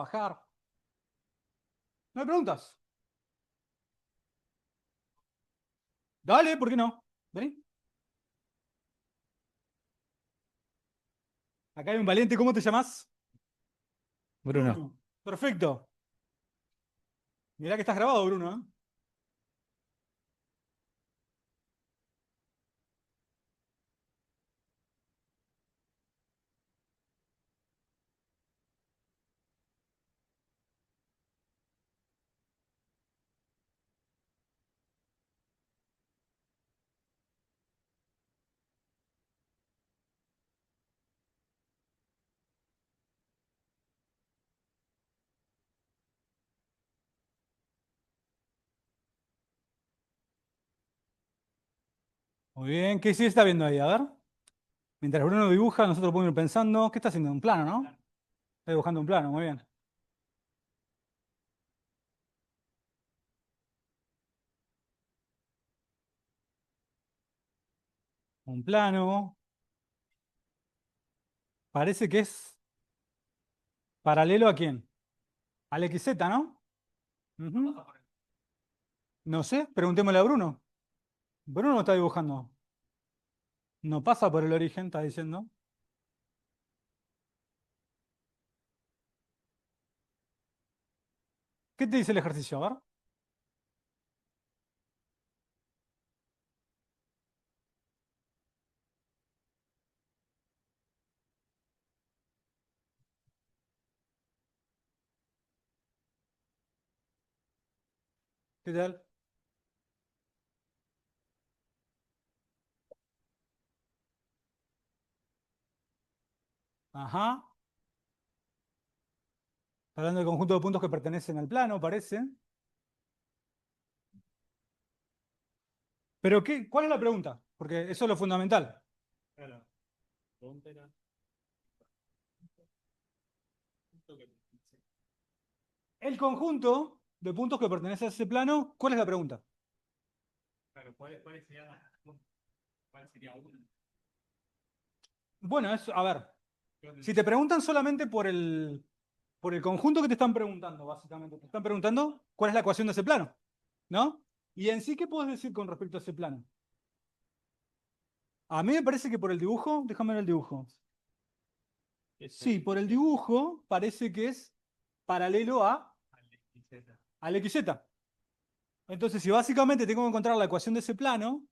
trabajar. ¿No hay preguntas? Dale, ¿por qué no? Vení. Acá hay un valiente, ¿cómo te llamas? Bruno. Perfecto. Mirá que estás grabado, Bruno, ¿eh? Muy bien, ¿qué sí está viendo ahí? A ver. Mientras Bruno dibuja, nosotros podemos ir pensando. ¿Qué está haciendo? Un plano, ¿no? Está dibujando un plano, muy bien. Un plano. Parece que es paralelo a quién. Al XZ, ¿no? Ujú. No sé, preguntémosle a Bruno. Bruno está dibujando. No pasa por el origen, está diciendo. ¿Qué te dice el ejercicio? A ver. ¿Qué tal? Ajá. Hablando del conjunto de puntos que pertenecen al plano, parece. Pero qué, ¿cuál es la pregunta? Porque eso es lo fundamental. Claro, pregunta era, El conjunto de puntos que pertenece a ese plano, ¿cuál es la pregunta? claro, cuál sería uno? Bueno, es, a ver, Yo si tendría- te preguntan solamente por el conjunto que te están preguntando, básicamente, te están preguntando cuál es la ecuación de ese plano, ¿no? Y en sí, ¿qué puedes decir con respecto a ese plano? A mí me parece que por el dibujo, déjame ver el dibujo. Sí, por el dibujo parece que es paralelo al XZ. al XZ. Entonces, si básicamente tengo que encontrar la ecuación de ese plano,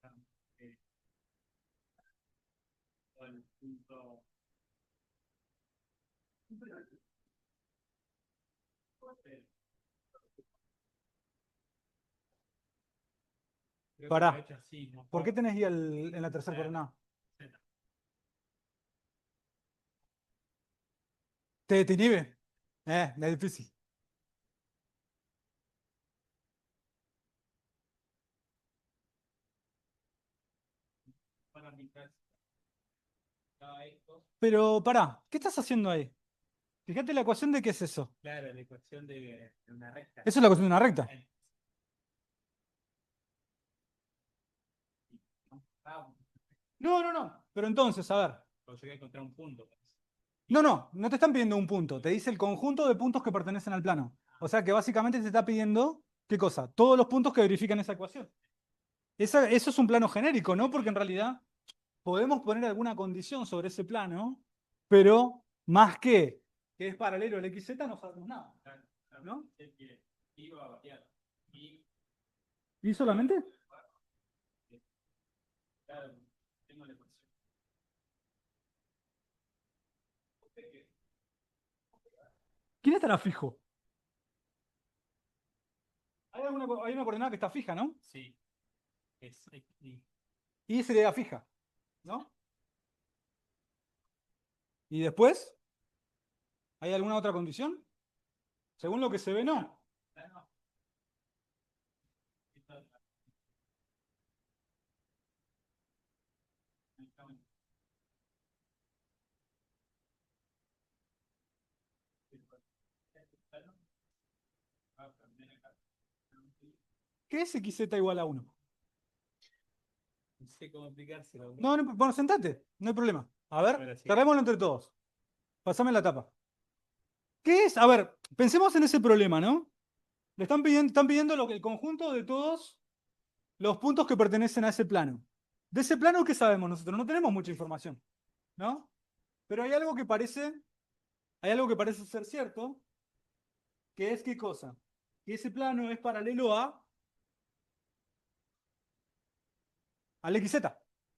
Claro, eh, o el punto. Creo que está pará. hecho así, ¿no? ¿Por qué tenés I en la tercera Claro, coordenada? Z. ¿Te inhibe? Es difícil. Para mitad, cada esto. Pero pará, ¿qué estás haciendo ahí? Fíjate la ecuación de qué es eso. Claro, la ecuación de una recta. Eso es la ecuación de una recta. Ah, No, no, no. Pero entonces, a ver. pues yo voy a encontrar un punto. No, no, no te están pidiendo un punto. Te dice el conjunto de puntos que pertenecen al plano. O sea que básicamente te está pidiendo, ¿qué cosa? Todos los puntos que verifican esa ecuación. Eso es un plano genérico, ¿no? Porque en realidad podemos poner alguna condición sobre ese plano, pero más que es paralelo al XZ no sabemos nada. Claro, claro, ¿No? sé que iba a variar. Y ¿Y solamente? claro, tengo la ecuación. ¿Quién estará fijo? Hay una coordenada que está fija, ¿no? Sí, es X. Y sería fija, ¿no? ¿Y después? ¿Hay alguna otra condición? Según lo que se ve, no. Claro, esto- ¿Qué es XZ igual a 1? No sé cómo explicárselo. No, bueno, sentate, no hay problema. A ver, Ahora sí. cerrémoslo entre todos. Pasame la tapa. ¿Qué es? A ver, pensemos en ese problema, ¿no? Le están pidiendo el conjunto de todos los puntos que pertenecen a ese plano. De ese plano, ¿qué sabemos nosotros? No tenemos mucha información, ¿no? Pero hay algo que parece ser cierto, que es ¿qué cosa? Que ese plano es paralelo al XZ,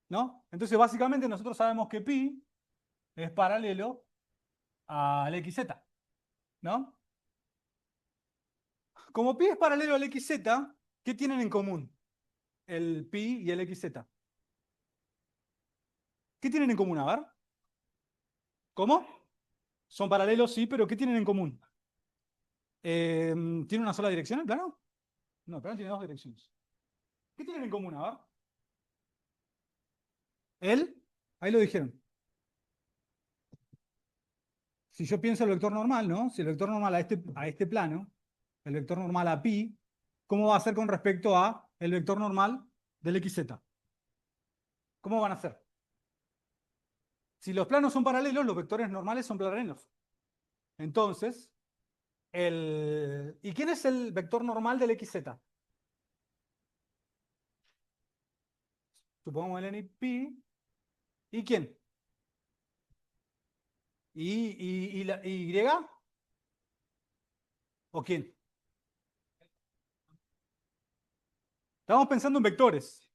¿no? Entonces, básicamente, nosotros sabemos que pi es paralelo al XZ, ¿no? Como pi es paralelo al XZ, ¿qué tienen en común el pi y el XZ? ¿Qué tienen en común? A ver. ¿Cómo? Son paralelos, sí, pero ¿qué tienen en común? ¿Tiene una sola dirección el plano? No, el plano tiene dos direcciones. ¿Qué tienen en común? A ver. Él, ahí lo dijeron. Si yo pienso el vector normal, ¿no? Si el vector normal a este plano, el vector normal a pi, ¿cómo va a ser con respecto a el vector normal del XZ? ¿Cómo van a ser? Si los planos son paralelos, los vectores normales son paralelos. Entonces, ¿y quién es el vector normal del XZ? Supongamos el n y pi. ¿Y quién? ¿Y la y? ¿O quién? Estamos pensando en vectores.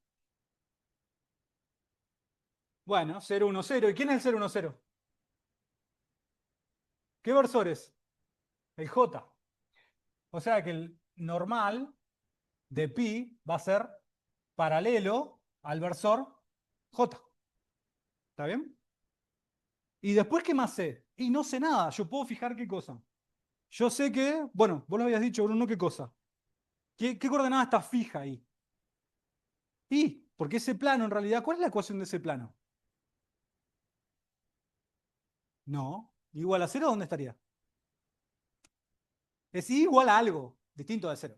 Bueno, 0, 1, 0. ¿Y quién es el 0, 1, 0? ¿Qué versor es? El J. O sea que el normal de pi va a ser paralelo al versor J. ¿Está bien? ¿Y después qué más sé? Y no sé nada. Yo puedo fijar qué cosa. Yo sé que, bueno, vos lo habías dicho, Bruno, ¿qué cosa? ¿Qué coordenada está fija ahí? Y, porque ese plano en realidad, ¿cuál es la ecuación de ese plano? No. Igual a 0, ¿dónde estaría? Es i igual a algo distinto de 0,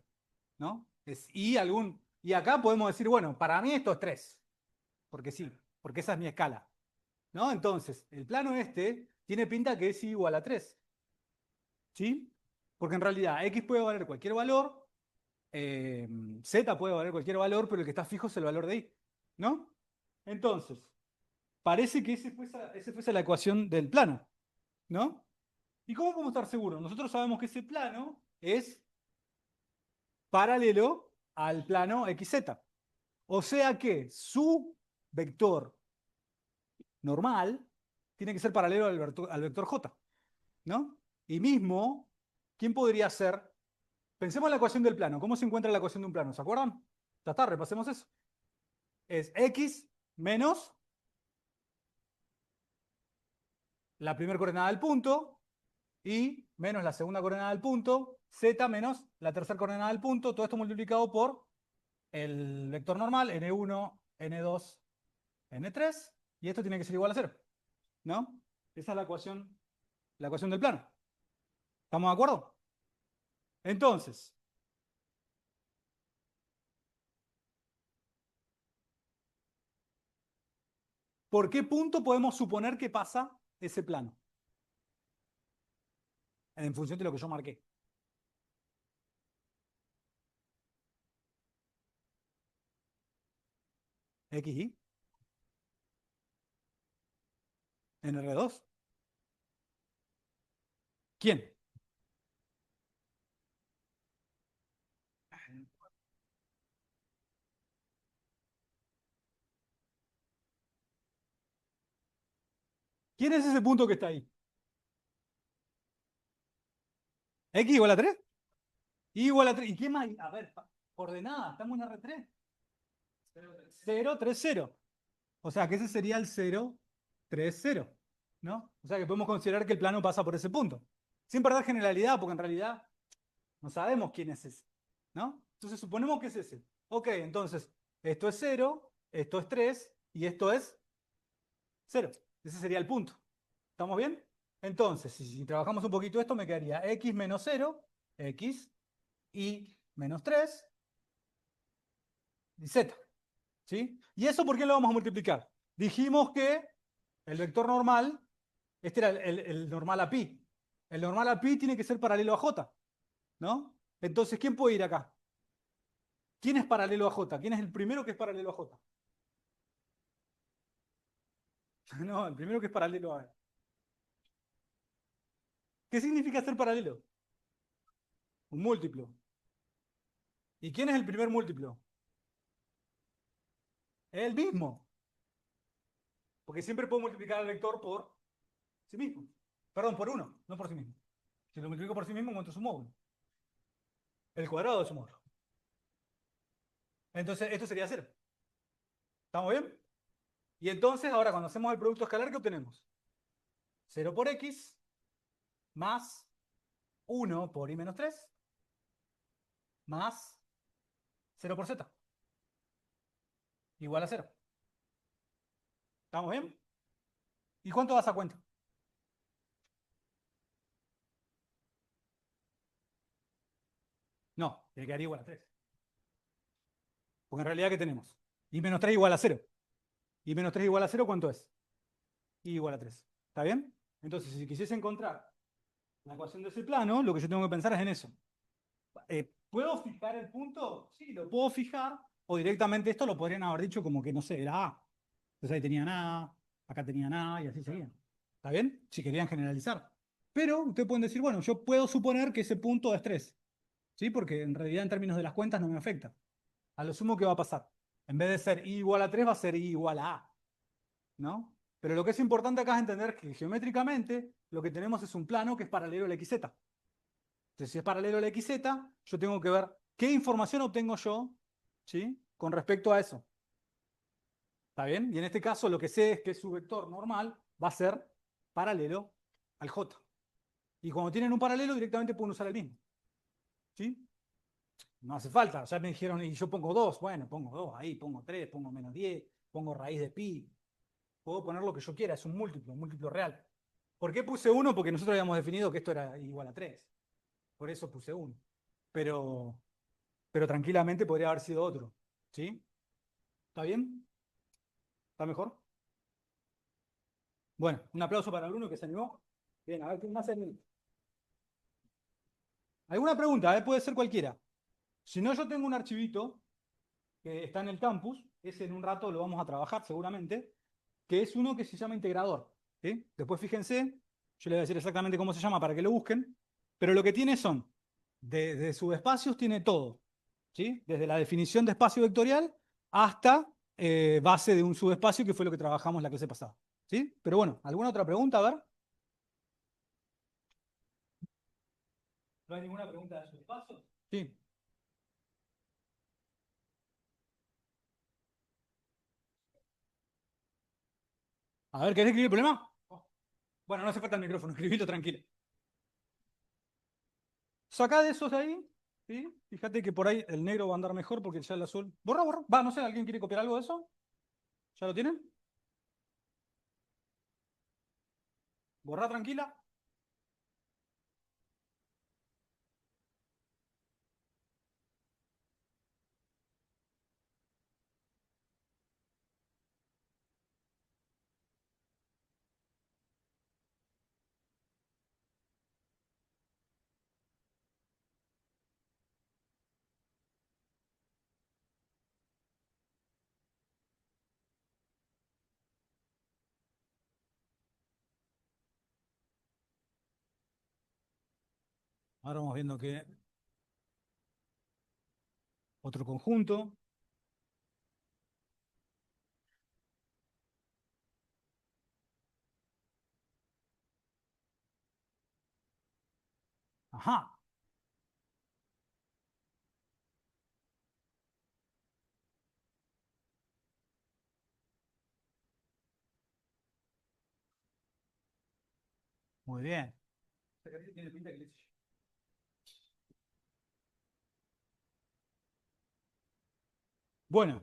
¿no? Es i algún. Y acá podemos decir, bueno, para mí esto es 3, porque sí, porque esa es mi escala, ¿no? Entonces, el plano este tiene pinta que es i igual a 3, ¿sí? Porque en realidad x puede valer cualquier valor, z puede valer cualquier valor, pero el que está fijo es el valor de i, ¿no? Entonces, parece que esa fuese la ecuación del plano, ¿no? ¿Y cómo podemos estar seguros? Nosotros sabemos que ese plano es paralelo al plano XZ. O sea que su vector normal tiene que ser paralelo al vector J, ¿no? Y mismo, ¿quién podría ser? Pensemos en la ecuación del plano. ¿Cómo se encuentra la ecuación de un plano? ¿Se acuerdan? Ya está, repasemos eso. Es x menos la primera coordenada del punto, y menos la segunda coordenada del punto, z menos la tercera coordenada del punto, todo esto multiplicado por el vector normal, n1, n2, n3, y esto tiene que ser igual a 0, ¿no? Esa es la ecuación del plano. ¿Estamos de acuerdo? Entonces, ¿por qué punto podemos suponer que pasa ese plano? En función de lo que yo marqué. XY en R2. ¿Quién? ¿Quién es ese punto que está ahí? ¿X igual a 3? Y igual a 3. ¿Y qué más? A ver, coordenada, estamos en R3. 0, 3, 0. O sea que ese sería el 0, 3, 0. ¿No? O sea que podemos considerar que el plano pasa por ese punto. Sin perder generalidad, porque en realidad no sabemos quién es ese. ¿No? Entonces suponemos que es ese. Ok, entonces esto es 0, esto es 3 y esto es 0. Ese sería el punto. ¿Estamos bien? Entonces, si trabajamos un poquito esto, me quedaría x menos 0, x, y menos 3, y z. ¿Sí? ¿Y eso por qué lo vamos a multiplicar? Dijimos que el vector normal, este era el normal a pi. El normal a pi tiene que ser paralelo a j, ¿no? Entonces, ¿quién puede ir acá? ¿Quién es paralelo a j? ¿Quién es el primero que es paralelo a j? No, el primero que es paralelo a... ¿Qué significa ser paralelo? Un múltiplo. ¿Y quién es el primer múltiplo? Es el mismo. Porque siempre puedo multiplicar al vector por sí mismo. Perdón, por uno, no por sí mismo. Si lo multiplico por sí mismo, encuentro su módulo. El cuadrado de su módulo. Entonces, esto sería cero. ¿Estamos bien? Y entonces, ahora cuando hacemos el producto escalar, ¿qué obtenemos? 0 por x más 1 por i menos 3 más 0 por z. Igual a 0. ¿Estamos bien? ¿Y cuánto das a cuenta? No, tiene que dar igual a 3. Porque en realidad, ¿qué tenemos? I menos 3 igual a 0. I menos 3 igual a 0, ¿cuánto es? I igual a 3. ¿Está bien? Entonces, si quisiese encontrar la ecuación de ese plano, lo que yo tengo que pensar es en eso. ¿Puedo fijar el punto? Sí, lo puedo fijar. O directamente esto lo podrían haber dicho como que, no sé, era A. Entonces ahí tenía nada, acá tenía nada y así seguía. ¿Está bien? Si querían generalizar. Pero ustedes pueden decir, bueno, yo puedo suponer que ese punto es 3. ¿Sí? Porque en realidad en términos de las cuentas no me afecta. A lo sumo, ¿qué va a pasar? En vez de ser i igual a 3 va a ser i igual a A. ¿No? Pero lo que es importante acá es entender que geométricamente lo que tenemos es un plano que es paralelo al XZ. Entonces, si es paralelo al XZ, yo tengo que ver qué información obtengo yo, ¿sí? Con respecto a eso. ¿Está bien? Y en este caso lo que sé es que su vector normal va a ser paralelo al J. Y cuando tienen un paralelo, directamente pueden usar el mismo. ¿Sí? No hace falta. Ya me dijeron, y yo pongo 2. Bueno, pongo 2 ahí, pongo 3, pongo menos 10, pongo raíz de pi. Puedo poner lo que yo quiera, es un múltiplo real. ¿Por qué puse 1? Porque nosotros habíamos definido que esto era igual a 3. Por eso puse 1. Pero, pero tranquilamente podría haber sido otro. ¿Sí? ¿Está bien? ¿Está mejor? Bueno, un aplauso para Bruno que se animó. Bien, a ver, ¿quién más se anima? ¿Alguna pregunta? Puede ser cualquiera. Si no, yo tengo un archivito que está en el campus, ese en un rato lo vamos a trabajar seguramente, que es uno que se llama integrador. ¿Sí? Después fíjense, yo les voy a decir exactamente cómo se llama para que lo busquen, pero lo que tiene son, de subespacios tiene todo, ¿sí? Desde la definición de espacio vectorial hasta base de un subespacio, que fue lo que trabajamos la clase pasada. ¿Sí? Pero bueno, ¿alguna otra pregunta? A ver. ¿No hay ninguna pregunta de subespacios? Sí. A ver, ¿querés escribir el problema? Bueno, no hace falta el micrófono, escribilo tranquilo. Sacá de esos de ahí, ¿sí? Fíjate que por ahí el negro va a andar mejor porque ya el azul. Borra, borra. Va, no sé, ¿alguien quiere copiar algo de eso? ¿Ya lo tienen? Borra tranquila. Ahora vamos viendo que otro conjunto. Ajá, muy bien. Tiene pinta que le- Bueno,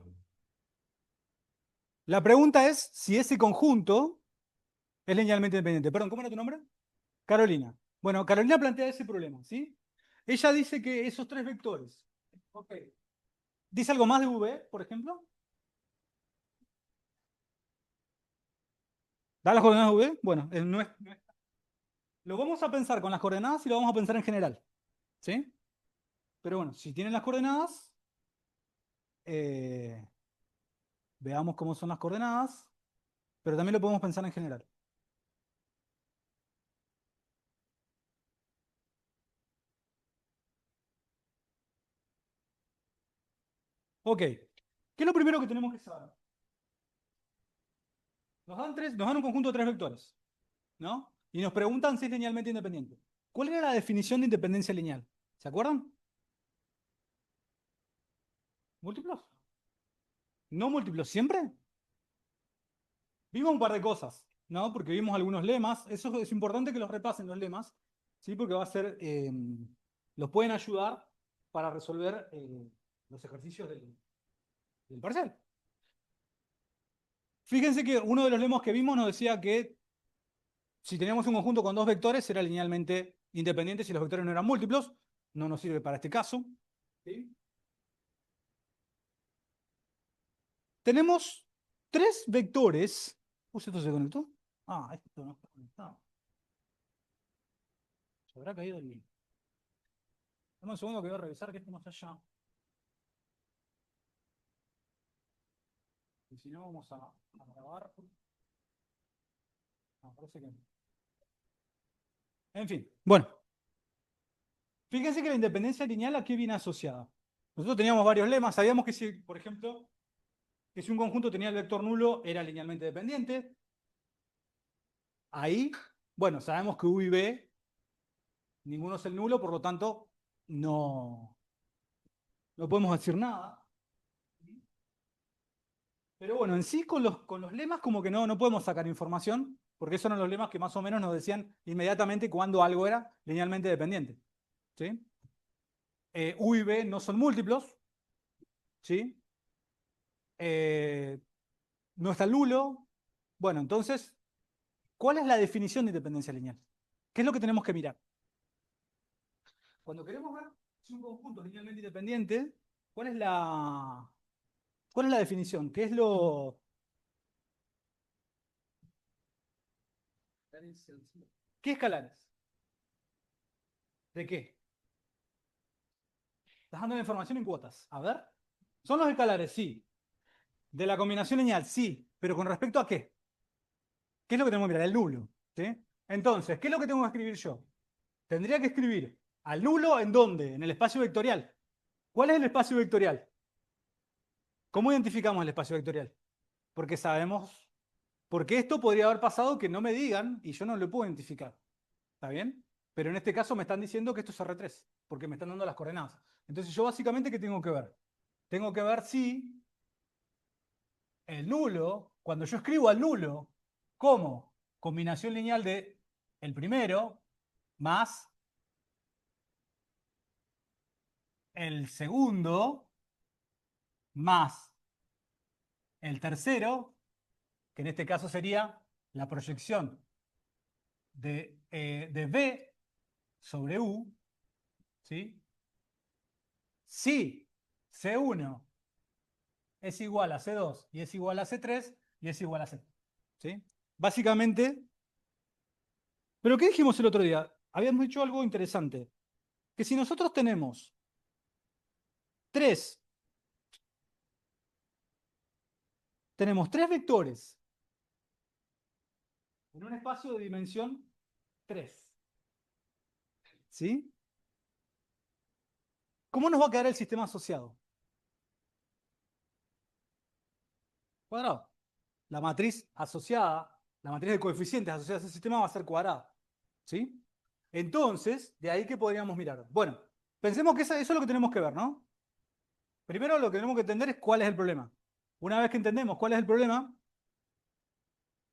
la pregunta es si ese conjunto es linealmente independiente. Perdón, ¿cómo era tu nombre? Carolina. Bueno, Carolina plantea ese problema, ¿sí? Ella dice que esos tres vectores. Ok. ¿Dice algo más de V, por ejemplo? ¿Da las coordenadas de V? Bueno, lo vamos a pensar con las coordenadas y lo vamos a pensar en general. ¿Sí? Pero bueno, si tienen las coordenadas, eh, veamos cómo son las coordenadas, pero también lo podemos pensar en general. Ok, ¿qué es lo primero que tenemos que saber? Nos dan un conjunto de tres vectores, ¿no? Y nos preguntan si es linealmente independiente. ¿Cuál era la definición de independencia lineal? ¿Se acuerdan? ¿Múltiplos? ¿No múltiplos siempre? Vimos un par de cosas, ¿no? Porque vimos algunos lemas. Eso es importante que los repasen los lemas, ¿sí? Porque va a ser, los pueden ayudar para resolver los ejercicios del parcial. Fíjense que uno de los lemas que vimos nos decía que si teníamos un conjunto con dos vectores era linealmente independiente si los vectores no eran múltiplos. No nos sirve para este caso. ¿Sí? Tenemos tres vectores. ¿Esto se conectó? Ah, esto no está conectado. Se habrá caído el link. Dame un segundo que voy a revisar que estemos allá. Y si no, vamos a grabar. No, parece que no. En fin, bueno. Fíjense que la independencia lineal aquí viene asociada. Nosotros teníamos varios lemas. Sabíamos que si, por ejemplo, que si un conjunto tenía el vector nulo, era linealmente dependiente. Ahí, bueno, sabemos que U y B, ninguno es el nulo, por lo tanto, no podemos decir nada. Pero bueno, en sí con los lemas como que no podemos sacar información, porque esos eran los lemas que más o menos nos decían inmediatamente cuando algo era linealmente dependiente. ¿Sí? U y B no son múltiplos. ¿Sí? No está el nulo. Bueno, entonces, ¿cuál es la definición de independencia lineal? ¿Qué es lo que tenemos que mirar? Cuando queremos ver si un conjunto es linealmente independiente, ¿cuál es la definición? ¿Qué es lo... ¿Qué escalares? ¿De qué? Estás dando la información en cuotas. A ver. Son los escalares, sí. De la combinación lineal, sí. Pero ¿con respecto a qué? ¿Qué es lo que tenemos que mirar? El nulo. ¿Sí? Entonces, ¿qué es lo que tengo que escribir yo? Tendría que escribir al nulo ¿en dónde? En el espacio vectorial. ¿Cuál es el espacio vectorial? ¿Cómo identificamos el espacio vectorial? Porque sabemos, porque esto podría haber pasado que no me digan y yo no lo puedo identificar. ¿Está bien? Pero en este caso me están diciendo que esto es R3, porque me están dando las coordenadas. Entonces yo básicamente, ¿qué tengo que ver? Tengo que ver si el nulo, cuando yo escribo al nulo como combinación lineal de el primero más el segundo más el tercero, que en este caso sería la proyección de B sobre U, ¿sí? Si C1 es igual a C2 y es igual a C3 y es igual a C. ¿Sí? Básicamente, ¿pero qué dijimos el otro día? Habíamos dicho algo interesante, que si nosotros tres, tenemos tres vectores en un espacio de dimensión 3, ¿sí? ¿Cómo nos va a quedar el sistema asociado? Cuadrado. La matriz asociada, la matriz de coeficientes asociada a ese sistema va a ser cuadrada, ¿sí? Entonces, de ahí que podríamos mirar. Bueno, pensemos que eso es lo que tenemos que ver, ¿no? Primero lo que tenemos que entender es cuál es el problema. Una vez que entendemos cuál es el problema,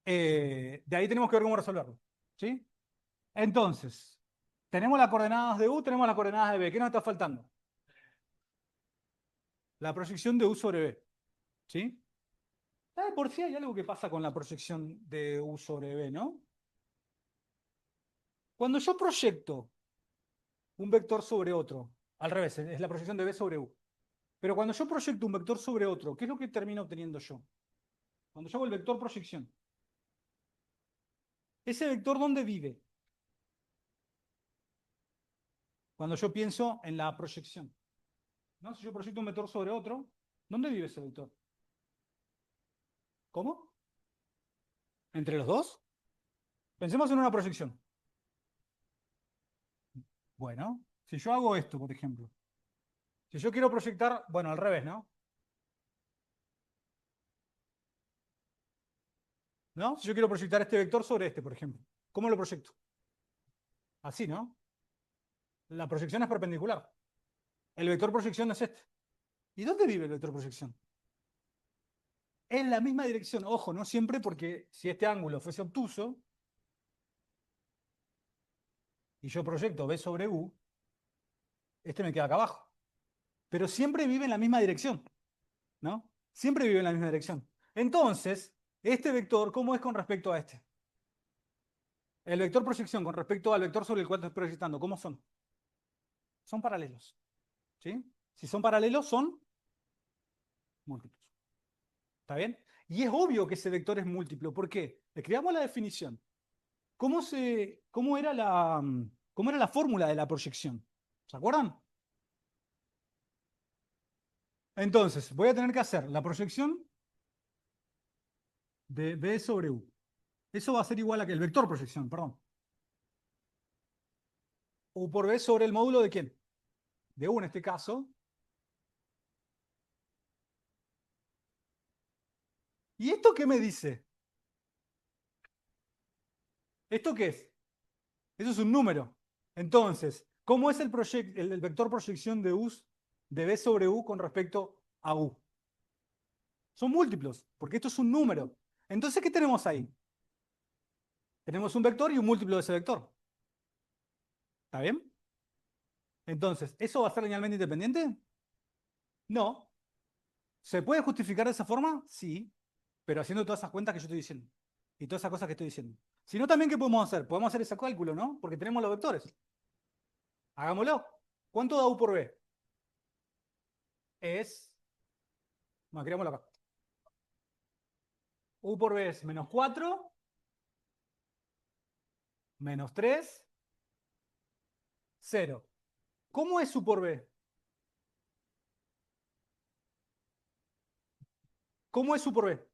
de ahí tenemos que ver cómo resolverlo, ¿sí? Entonces, tenemos las coordenadas de U, tenemos las coordenadas de B. ¿Qué nos está faltando? La proyección de U sobre B, ¿sí? Por si hay algo que pasa con la proyección de U sobre B, ¿no? Cuando yo proyecto un vector sobre otro, al revés, es la proyección de B sobre U. Pero cuando yo proyecto un vector sobre otro, ¿qué es lo que termino obteniendo yo? Cuando yo hago el vector proyección. ¿Ese vector dónde vive? Cuando yo pienso en la proyección, ¿no? Si yo proyecto un vector sobre otro, ¿dónde vive ese vector? ¿Cómo? ¿Entre los dos? Pensemos en una proyección. Bueno, si yo hago esto, por ejemplo, si yo quiero proyectar, bueno, al revés, ¿no? ¿No? Si yo quiero proyectar este vector sobre este, por ejemplo, ¿cómo lo proyecto? Así, ¿no? La proyección es perpendicular. El vector proyección es este. ¿Y dónde vive el vector proyección? En la misma dirección. Ojo, no siempre, porque si este ángulo fuese obtuso y yo proyecto B sobre U, este me queda acá abajo. Pero siempre vive en la misma dirección, ¿no? Siempre vive en la misma dirección. Entonces, este vector, ¿cómo es con respecto a este? El vector proyección con respecto al vector sobre el cual estoy proyectando, ¿cómo son? Son paralelos, ¿sí? Si son paralelos, son múltiplos. ¿Está bien? Y es obvio que ese vector es múltiplo. ¿Por qué? Escribamos la definición. ¿Cómo era la fórmula de la proyección? ¿Se acuerdan? Entonces, voy a tener que hacer la proyección de B sobre U. Eso va a ser igual a que el vector proyección, perdón. U por B sobre el módulo de quién? De U en este caso. ¿Y esto qué me dice? ¿Esto qué es? Eso es un número. Entonces, ¿cómo es el vector proyección de B sobre U con respecto a U? Son múltiplos, porque esto es un número. Entonces, ¿qué tenemos ahí? Tenemos un vector y un múltiplo de ese vector. ¿Está bien? Entonces, ¿eso va a ser linealmente independiente? No. ¿Se puede justificar de esa forma? Sí, pero haciendo todas esas cuentas que yo estoy diciendo. Y todas esas cosas que estoy diciendo. Si no, también, ¿qué podemos hacer? Podemos hacer ese cálculo, ¿no? Porque tenemos los vectores. Hagámoslo. ¿Cuánto da U por B? Es... Bueno, escribámoslo acá. U por B es menos 4, menos 3, 0. ¿Cómo es U por B? ¿Cómo es U por B?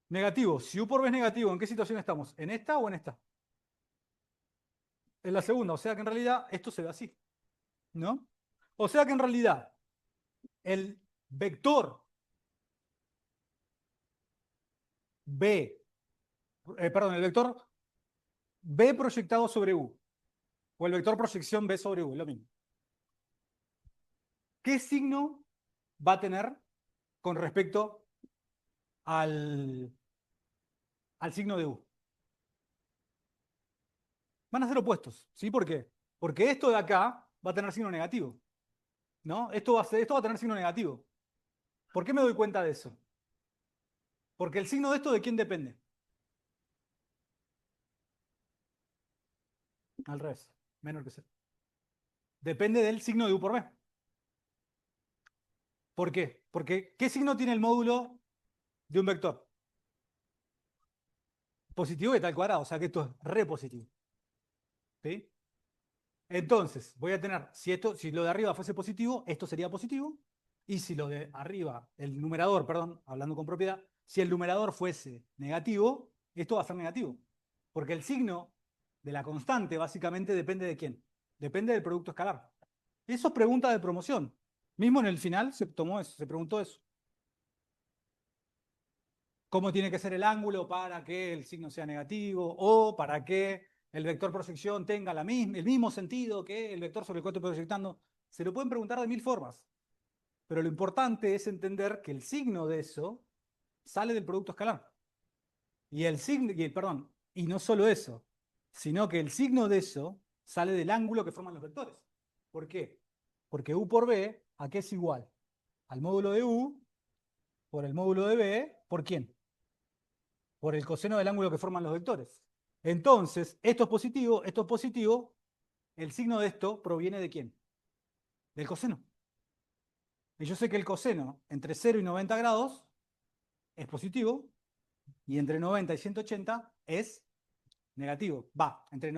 Negativo. Si U por B es negativo, ¿en qué situación estamos? ¿En esta o en esta? En la segunda. O sea que en realidad esto se ve así, ¿no? O sea que en realidad el vector B, perdón, el vector B proyectado sobre U, o el vector proyección B sobre U, es lo mismo. ¿Qué signo va a tener con respecto al, al signo de U? Van a ser opuestos, ¿sí? ¿Por qué? Porque esto de acá va a tener signo negativo, ¿no? Esto va a tener signo negativo. ¿Por qué me doy cuenta de eso? Porque el signo de esto, ¿de quién depende? Al revés, menor que cero. Depende del signo de U por B. ¿Por qué? Porque ¿qué signo tiene el módulo de un vector? Positivo y tal cuadrado, o sea que esto es re positivo. ¿Sí? Entonces, voy a tener, si lo de arriba fuese positivo, esto sería positivo. Y si lo de arriba, el numerador, perdón, hablando con propiedad, si el numerador fuese negativo, esto va a ser negativo. Porque el signo de la constante básicamente depende de quién. Depende del producto escalar. Eso es pregunta de promoción. Mismo en el final se tomó eso, se preguntó eso. ¿Cómo tiene que ser el ángulo para que el signo sea negativo? O para que el vector proyección tenga el mismo sentido que el vector sobre el cual estoy proyectando. Se lo pueden preguntar de mil formas. Pero lo importante es entender que el signo de eso sale del producto escalar. Perdón, y no solo eso, sino que el signo de eso sale del ángulo que forman los vectores. ¿Por qué? Porque U por B, ¿a qué es igual? Al módulo de U por el módulo de B, ¿por quién? Por el coseno del ángulo que forman los vectores. Entonces, esto es positivo, el signo de esto proviene ¿de quién? Del coseno. Y yo sé que el coseno entre 0 y 90 grados es positivo, y entre 90 y 180 es negativo. Va, entre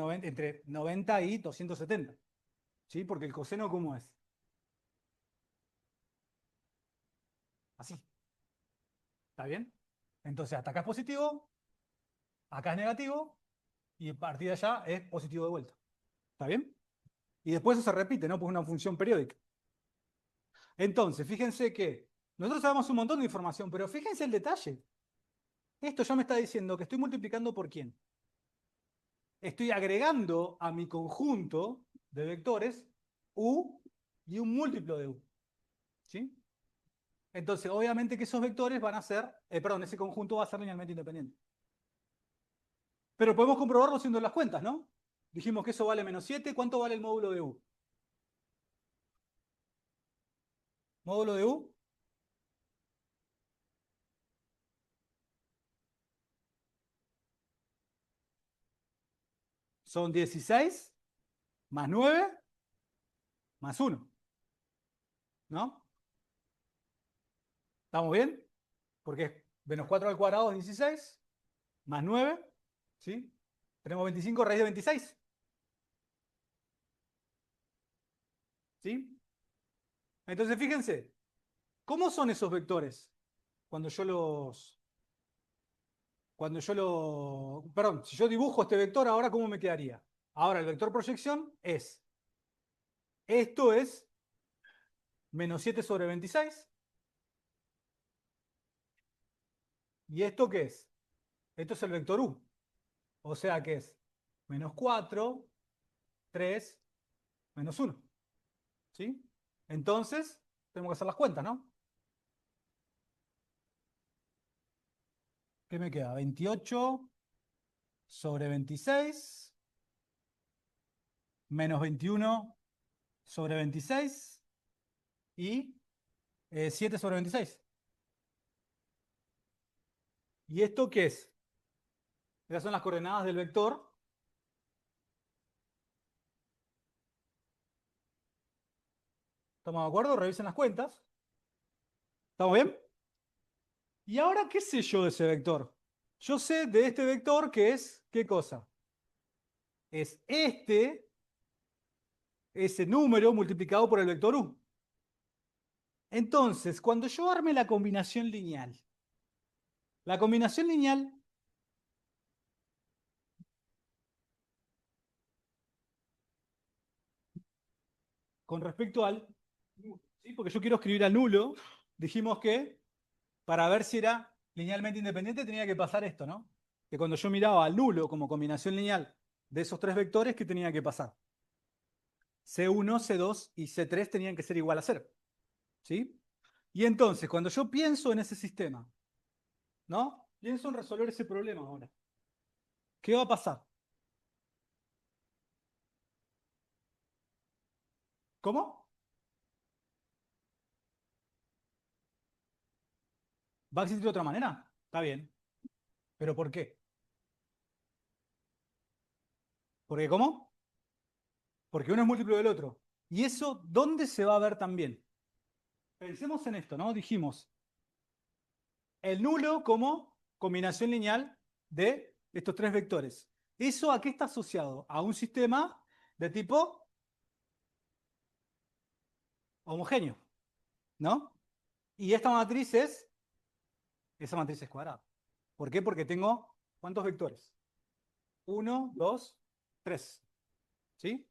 90 y 270. ¿Sí? Porque el coseno, ¿cómo es? Así. ¿Está bien? Entonces, hasta acá es positivo, acá es negativo, y a partir de allá es positivo de vuelta. ¿Está bien? Y después eso se repite, ¿no? Pues una función periódica. Entonces, fíjense que nosotros sabemos un montón de información, pero fíjense el detalle. Esto ya me está diciendo que estoy multiplicando por quién. Estoy agregando a mi conjunto de vectores u y un múltiplo de u. ¿Sí? Entonces, obviamente que esos vectores van a ser, perdón, ese conjunto va a ser linealmente independiente. Pero podemos comprobarlo haciendo las cuentas, ¿no? Dijimos que eso vale menos 7. ¿Cuánto vale el módulo de u? Módulo de u son 16 más 9 más 1. ¿No? ¿Estamos bien? Porque es menos 4 al cuadrado es 16, más 9, ¿sí? Tenemos 25 raíz de 26, ¿sí? Entonces, fíjense, ¿cómo son esos vectores? Cuando yo los... Perdón, si yo dibujo este vector, ahora, ¿cómo me quedaría? Ahora, el vector proyección es... Esto es menos 7 sobre 26. ¿Y esto qué es? Esto es el vector u. O sea que es menos 4, 3, menos 1. ¿Sí? Entonces, tenemos que hacer las cuentas, ¿no? ¿Qué me queda? 28 sobre 26 menos 21 sobre 26 y 7 sobre 26. ¿Y esto qué es? Esas son las coordenadas del vector. ¿Estamos de acuerdo? Revisen las cuentas. ¿Estamos bien? ¿Y ahora qué sé yo de ese vector? Yo sé de este vector que es, ¿qué cosa? Es ese número multiplicado por el vector u. Entonces, cuando yo arme la combinación lineal con respecto al nulo, ¿sí? Porque yo quiero escribir al nulo, dijimos que para ver si era linealmente independiente tenía que pasar esto, ¿no? Que cuando yo miraba al nulo como combinación lineal de esos tres vectores, ¿qué tenía que pasar? C1, C2 y C3 tenían que ser igual a 0. ¿Sí? Y entonces, cuando yo pienso en ese sistema, ¿no? Pienso en resolver ese problema ahora. ¿Qué va a pasar? ¿Cómo? ¿Va a existir de otra manera? Está bien. ¿Pero por qué? ¿Por qué cómo? Porque uno es múltiplo del otro. ¿Y eso dónde se va a ver también? Pensemos en esto, ¿no? Dijimos, el nulo como combinación lineal de estos tres vectores. ¿Eso a qué está asociado? A un sistema de tipo homogéneo, ¿no? Y esa matriz es cuadrada. ¿Por qué? Porque tengo, ¿cuántos vectores? 1, 2, 3. ¿Sí?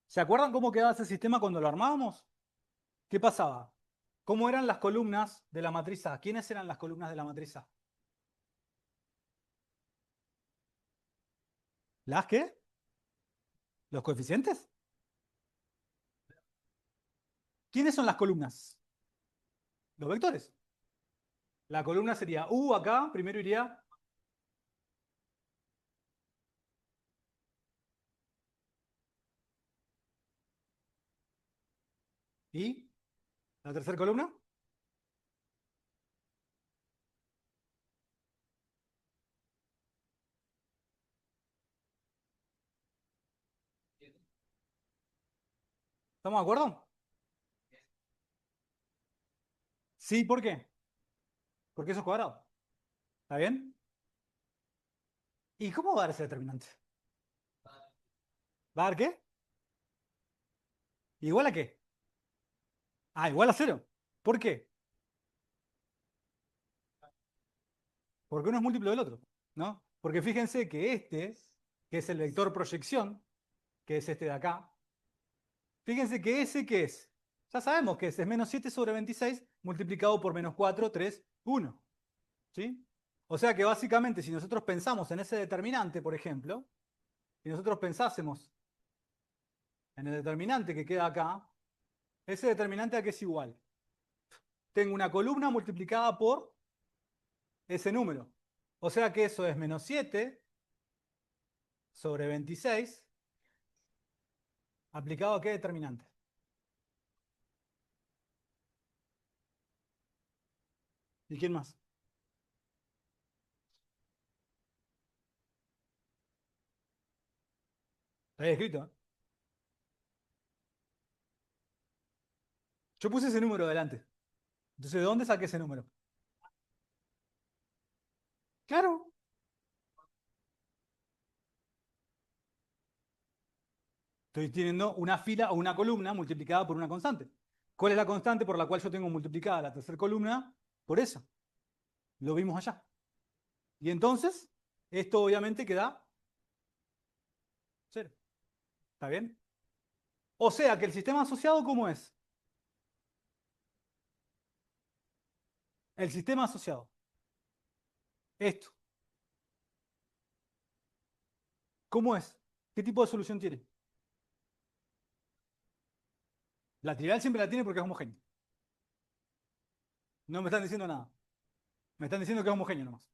¿Se acuerdan cómo quedaba ese sistema cuando lo armábamos? ¿Qué pasaba? ¿Cómo eran las columnas de la matriz A? ¿Quiénes eran las columnas de la matriz A? ¿Las qué? ¿Los coeficientes? ¿Quiénes son las columnas? Los vectores. La columna sería U acá, primero iría. ¿Y la tercera columna? ¿Estamos de acuerdo? Sí, ¿por qué? Porque eso es cuadrado. ¿Está bien? ¿Y cómo va a dar ese determinante? ¿Va a dar qué? ¿Igual a qué? Ah, igual a cero. ¿Por qué? Porque uno es múltiplo del otro, ¿no? Porque fíjense que este, que es el vector proyección, que es este de acá, fíjense que ese, ¿qué es? Ya sabemos que es menos 7 sobre 26 multiplicado por menos 4, 3, 1. ¿Sí? O sea que básicamente si nosotros pensamos en ese determinante, por ejemplo, y nosotros pensásemos en el determinante que queda acá, ese determinante a qué es igual. Tengo una columna multiplicada por ese número. O sea que eso es menos 7 sobre 26 aplicado a qué determinante. ¿Y quién más? Está ahí escrito, ¿eh? Yo puse ese número delante. Entonces, ¿de dónde saqué ese número? Claro. Estoy teniendo una fila o una columna multiplicada por una constante. ¿Cuál es la constante por la cual yo tengo multiplicada la tercera columna? Por eso. Lo vimos allá. Y entonces, esto obviamente queda cero. ¿Está bien? O sea que el sistema asociado, ¿cómo es? El sistema asociado. Esto. ¿Cómo es? ¿Qué tipo de solución tiene? La trivial siempre la tiene porque es homogéneo. No me están diciendo nada. Me están diciendo que es homogéneo nomás.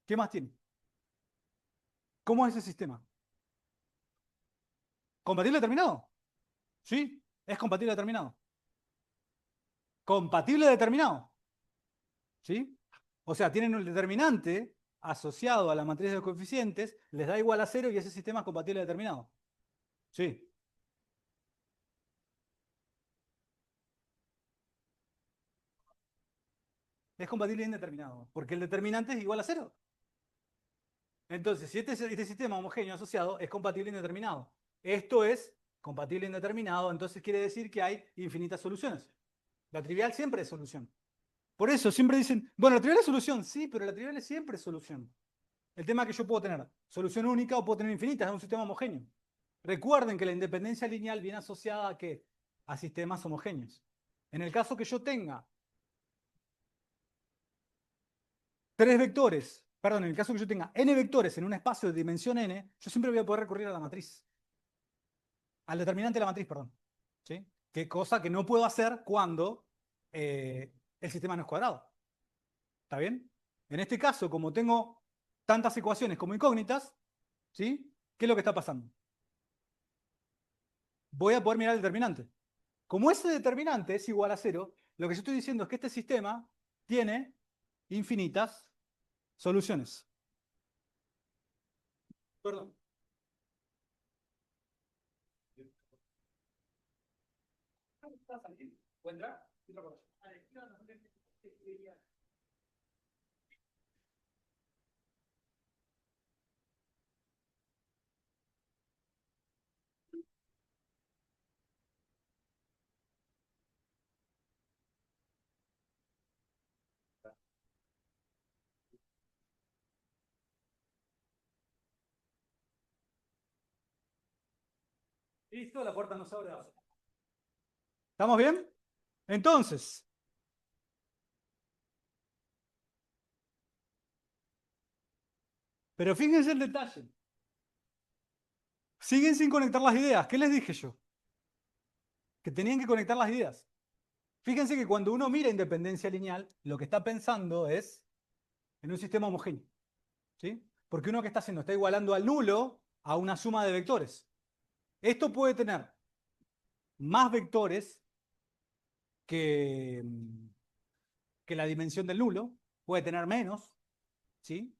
¿Qué más tiene? ¿Cómo es ese sistema? ¿Compatible determinado? Sí, es compatible determinado. Compatible determinado. ¿Sí? O sea, tienen un determinante asociado a la matriz de coeficientes, les da igual a cero y ese sistema es compatible determinado. Sí. Es compatible indeterminado, porque el determinante es igual a cero. Entonces, si este sistema homogéneo asociado es compatible indeterminado, esto es compatible indeterminado, entonces quiere decir que hay infinitas soluciones. La trivial siempre es solución. Por eso siempre dicen, bueno, la trivial es solución, sí, pero la trivial es siempre solución. El tema es que yo puedo tener solución única o puedo tener infinitas, es un sistema homogéneo. Recuerden que la independencia lineal viene asociada a ¿qué? A sistemas homogéneos. En el caso que yo tenga tres vectores, perdón, en el caso que yo tenga n vectores en un espacio de dimensión n, yo siempre voy a poder recurrir a la matriz. Al determinante de la matriz, perdón. ¿Sí? ¿Qué cosa que no puedo hacer cuando el sistema no es cuadrado? ¿Está bien? En este caso, como tengo tantas ecuaciones como incógnitas, ¿sí? ¿Qué es lo que está pasando? Voy a poder mirar el determinante. Como ese determinante es igual a cero, lo que yo estoy diciendo es que este sistema tiene infinitas soluciones. Perdón. Listo, la puerta no se abre. ¿Estamos bien? Entonces, pero fíjense el detalle. Siguen sin conectar las ideas. ¿Qué les dije yo? Que tenían que conectar las ideas. Fíjense que cuando uno mira independencia lineal, lo que está pensando es en un sistema homogéneo. ¿Sí? Porque uno que está haciendo está igualando al nulo a una suma de vectores. Esto puede tener más vectores que, que la dimensión del nulo, puede tener menos, ¿sí?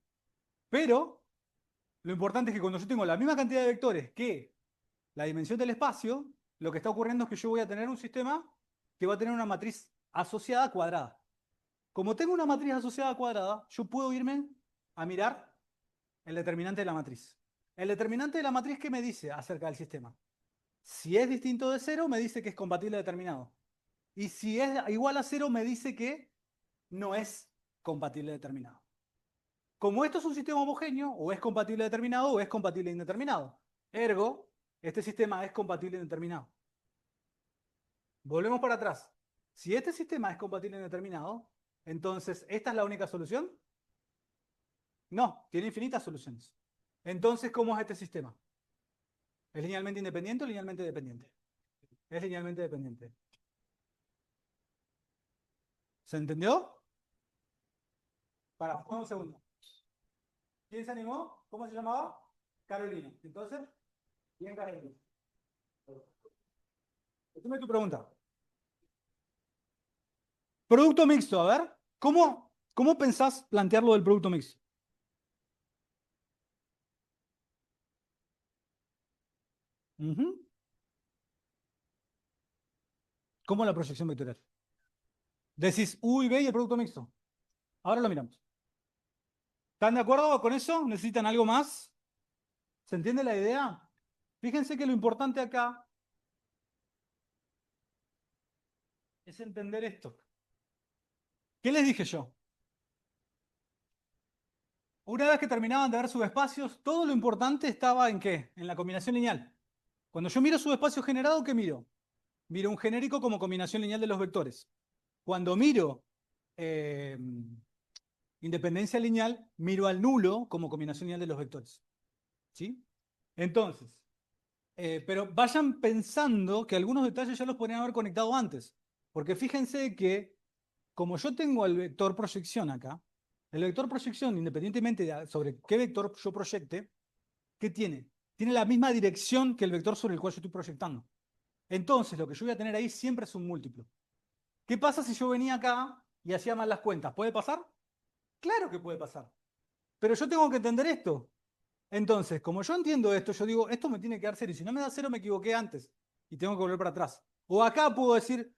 Pero lo importante es que cuando yo tengo la misma cantidad de vectores que la dimensión del espacio, lo que está ocurriendo es que yo voy a tener un sistema que va a tener una matriz asociada cuadrada. Como tengo una matriz asociada cuadrada, yo puedo irme a mirar el determinante de la matriz. El determinante de la matriz, ¿qué me dice acerca del sistema? Si es distinto de 0, me dice que es compatible determinado. Y si es igual a 0, me dice que no es compatible determinado. Como esto es un sistema homogéneo, o es compatible determinado o es compatible indeterminado. Ergo, este sistema es compatible indeterminado. Volvemos para atrás. Si este sistema es compatible indeterminado, entonces, ¿esta es la única solución? No, tiene infinitas soluciones. Entonces, ¿cómo es este sistema? ¿Es linealmente independiente o linealmente dependiente? Es linealmente dependiente. ¿Se entendió? Para, un segundo. ¿Quién se animó? ¿Cómo se llamaba? Carolina. Entonces, bien, Carolina. Dime tu pregunta. Producto mixto, a ver. ¿Cómo pensás plantearlo del producto mixto? Ujú. ¿Cómo la proyección vectorial? Decís U y B y el producto mixto. Ahora lo miramos. ¿Están de acuerdo con eso? ¿Necesitan algo más? ¿Se entiende la idea? Fíjense que lo importante acá es entender esto. ¿Qué les dije yo? Una vez que terminaban de ver subespacios, todo lo importante estaba ¿en qué? En la combinación lineal. Cuando yo miro subespacio generado, ¿qué miro? Miro un genérico como combinación lineal de los vectores. Cuando miro eh, independencia lineal, miro al nulo como combinación lineal de los vectores. ¿Sí? Entonces, pero vayan pensando que algunos detalles ya los podrían haber conectado antes. Porque fíjense que, como yo tengo el vector proyección acá, el vector proyección, independientemente de sobre qué vector yo proyecte, ¿qué tiene? Tiene la misma dirección que el vector sobre el cual yo estoy proyectando. Entonces, lo que yo voy a tener ahí siempre es un múltiplo. ¿Qué pasa si yo venía acá y hacía mal las cuentas? ¿Puede pasar? Claro que puede pasar. Pero yo tengo que entender esto. Entonces, como yo entiendo esto, yo digo, esto me tiene que dar cero. Y si no me da cero, me equivoqué antes. Y tengo que volver para atrás. O acá puedo decir,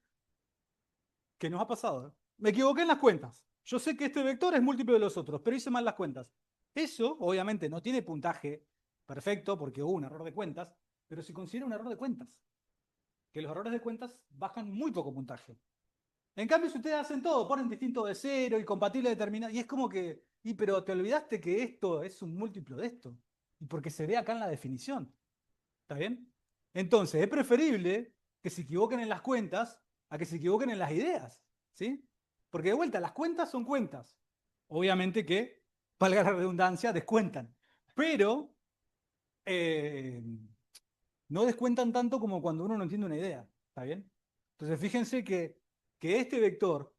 que nos ha pasado, ¿eh? Me equivoqué en las cuentas. Yo sé que este vector es múltiplo de los otros, pero hice mal las cuentas. Eso, obviamente, no tiene puntaje perfecto porque hubo un error de cuentas, pero se considera un error de cuentas. Que los errores de cuentas bajan muy poco puntaje. En cambio, si ustedes hacen todo, ponen distinto de cero y compatible determinado, y es como que, pero te olvidaste que esto es un múltiplo de esto. Y porque se ve acá en la definición. ¿Está bien? Entonces, es preferible que se equivoquen en las cuentas a que se equivoquen en las ideas. ¿Sí? Porque de vuelta, las cuentas son cuentas. Obviamente que, valga la redundancia, descuentan. Pero eh, no descuentan tanto como cuando uno no entiende una idea. ¿Está bien? Entonces, fíjense que este vector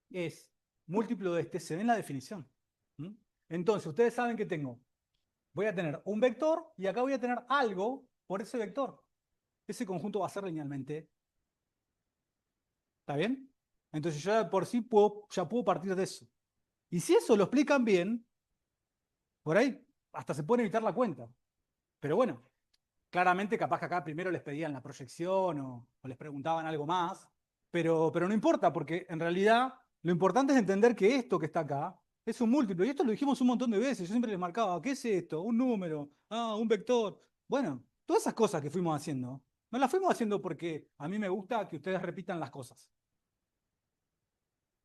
es múltiplo de este, se ve en la definición. ¿Mm? Entonces, ustedes saben que voy a tener un vector y acá voy a tener algo por ese vector. Ese conjunto va a ser linealmente. ¿Está bien? Entonces yo ya por sí ya puedo partir de eso. Y si eso lo explican bien, por ahí hasta se puede evitar la cuenta. Pero bueno, claramente capaz que acá primero les pedían la proyección o les preguntaban algo más, pero no importa, porque en realidad lo importante es entender que esto que está acá es un múltiplo. Y esto lo dijimos un montón de veces. Yo siempre les marcaba, ¿qué es esto? Un número, un vector. Bueno, todas esas cosas que fuimos haciendo, no las fuimos haciendo porque a mí me gusta que ustedes repitan las cosas.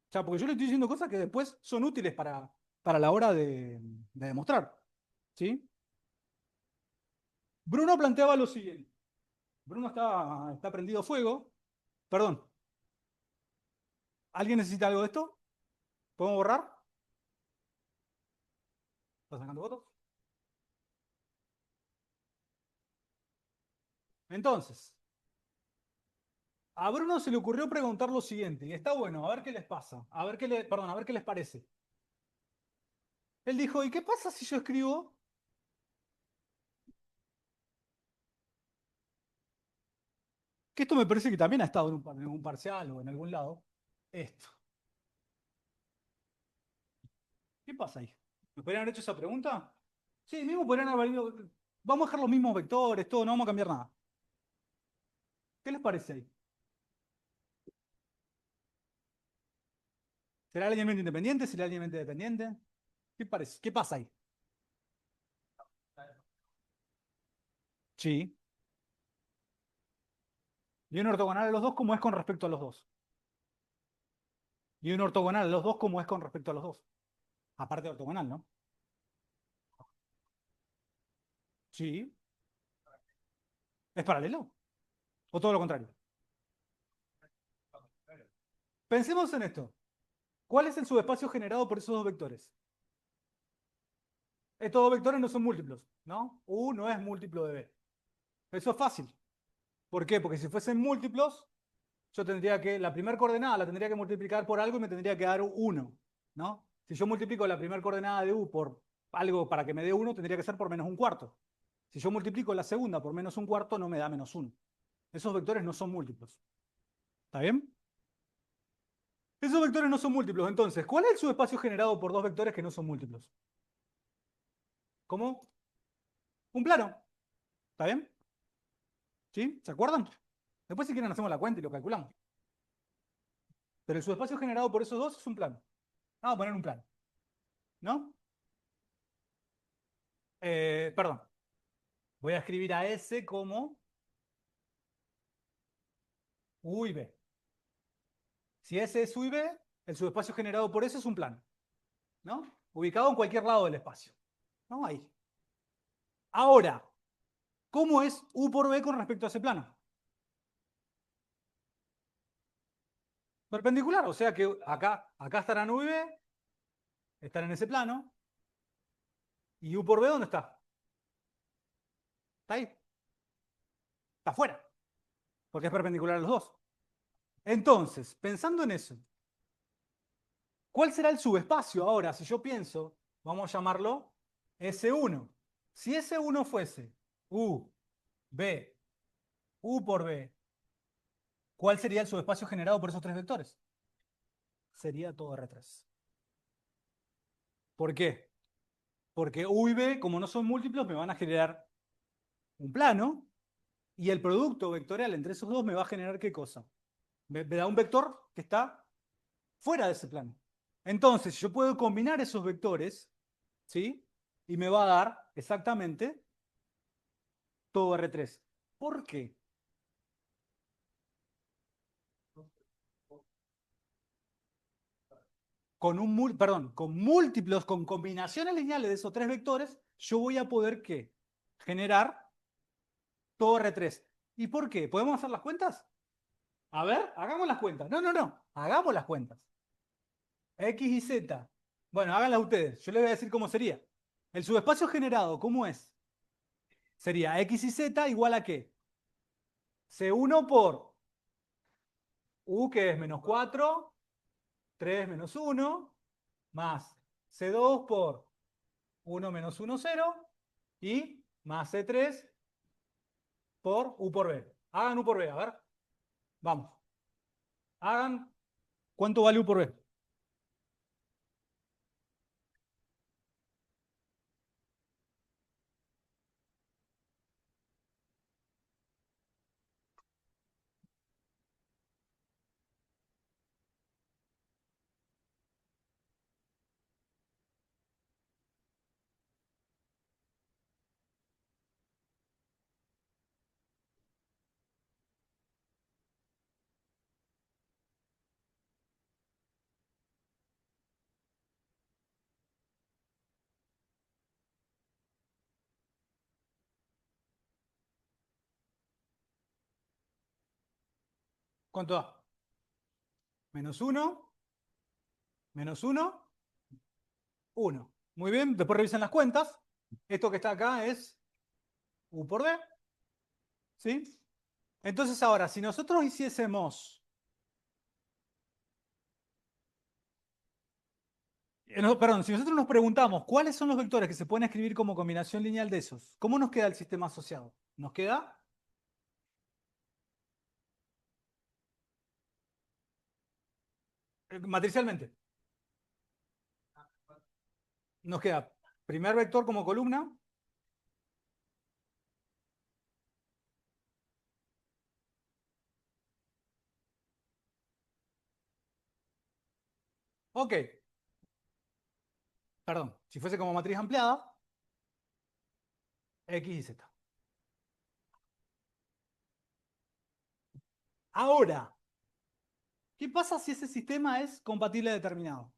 O sea, porque yo le estoy diciendo cosas que después son útiles para la hora de demostrar. ¿Sí? Bruno planteaba lo siguiente. Bruno está prendido fuego. Perdón, ¿alguien necesita algo de esto? ¿Podemos borrar? ¿Está sacando fotos? Entonces, a Bruno se le ocurrió preguntar lo siguiente, y está bueno, a ver qué les pasa, perdón, a ver qué les parece. Él dijo, ¿y qué pasa si yo escribo? Que esto me parece que también ha estado en un parcial o en algún lado. Esto. ¿Qué pasa ahí? ¿Me podrían haber hecho esa pregunta? Sí, mismo podrían haber valido. Vamos a dejar los mismos vectores, todo, no vamos a cambiar nada. ¿Qué les parece ahí? ¿Será linealmente independiente? ¿Será linealmente dependiente? ¿Qué parece? ¿Qué pasa ahí? Sí. Y un ortogonal a los dos, ¿cómo es con respecto a los dos? Y un ortogonal a los dos, ¿cómo es con respecto a los dos? Aparte de ortogonal, ¿no? Sí. ¿Es paralelo? ¿O todo lo contrario? Pensemos en esto. ¿Cuál es el subespacio generado por esos dos vectores? Estos dos vectores no son múltiplos, ¿no? U no es múltiplo de B. Eso es fácil. ¿Por qué? Porque si fuesen múltiplos, yo tendría que, la primera coordenada la tendría que multiplicar por algo y me tendría que dar 1, ¿no? Si yo multiplico la primera coordenada de U por algo para que me dé 1, tendría que ser por menos un cuarto. Si yo multiplico la segunda por menos un cuarto, no me da menos 1. Esos vectores no son múltiplos. ¿Está bien? Esos vectores no son múltiplos. Entonces, ¿cuál es el subespacio generado por dos vectores que no son múltiplos? ¿Cómo? Un plano. ¿Está bien? ¿Sí? ¿Se acuerdan? Después si quieren hacemos la cuenta y lo calculamos. Pero el subespacio generado por esos dos es un plano. Vamos a poner un plano. ¿No? Perdón. Voy a escribir a S como U y B. Si S es U y B, el subespacio generado por S es un plano. ¿No? Ubicado en cualquier lado del espacio. ¿No? Ahí. Ahora, ¿cómo es U por B con respecto a ese plano? Perpendicular. O sea que acá estarán U y B, están en ese plano. ¿Y U por B dónde está? Está ahí. Está afuera. Porque es perpendicular a los dos. Entonces, pensando en eso, ¿cuál será el subespacio ahora? Si yo pienso, vamos a llamarlo S1. Si S1 fuese U, B, U por B, ¿cuál sería el subespacio generado por esos tres vectores? Sería todo R3. ¿Por qué? Porque U y B, como no son múltiplos, me van a generar un plano y el producto vectorial entre esos dos me va a generar ¿qué cosa? Me da un vector que está fuera de ese plano. Entonces, yo puedo combinar esos vectores, ¿sí? Y me va a dar exactamente todo R3. ¿Por qué? Con múltiplos, con combinaciones lineales de esos tres vectores, yo voy a poder ¿qué? Generar todo R3. ¿Y por qué? ¿Podemos hacer las cuentas? A ver, hagamos las cuentas. No, no, no. Hagamos las cuentas. X y Z. Bueno, háganlas ustedes. Yo les voy a decir cómo sería. El subespacio generado, ¿cómo es? Sería X y Z igual a ¿qué? C1 por U, que es menos 4, 3 menos 1, más C2 por 1 menos 1, 0, y más C3 por U por B. Hagan U por B, a ver. Vamos. Hagan. ¿Cuánto vale U por B? ¿Cuánto da? Menos 1, menos 1, 1. Muy bien, después revisen las cuentas. Esto que está acá es U por B. ¿Sí? Entonces ahora, si nosotros hiciésemos... no, perdón, si nosotros nos preguntamos cuáles son los vectores que se pueden escribir como combinación lineal de esos, ¿cómo nos queda el sistema asociado? Nos queda, matricialmente, nos queda primer vector como columna. Ok, perdón, si fuese como matriz ampliada, X y Z. Ahora, ¿qué pasa si ese sistema es compatible determinado?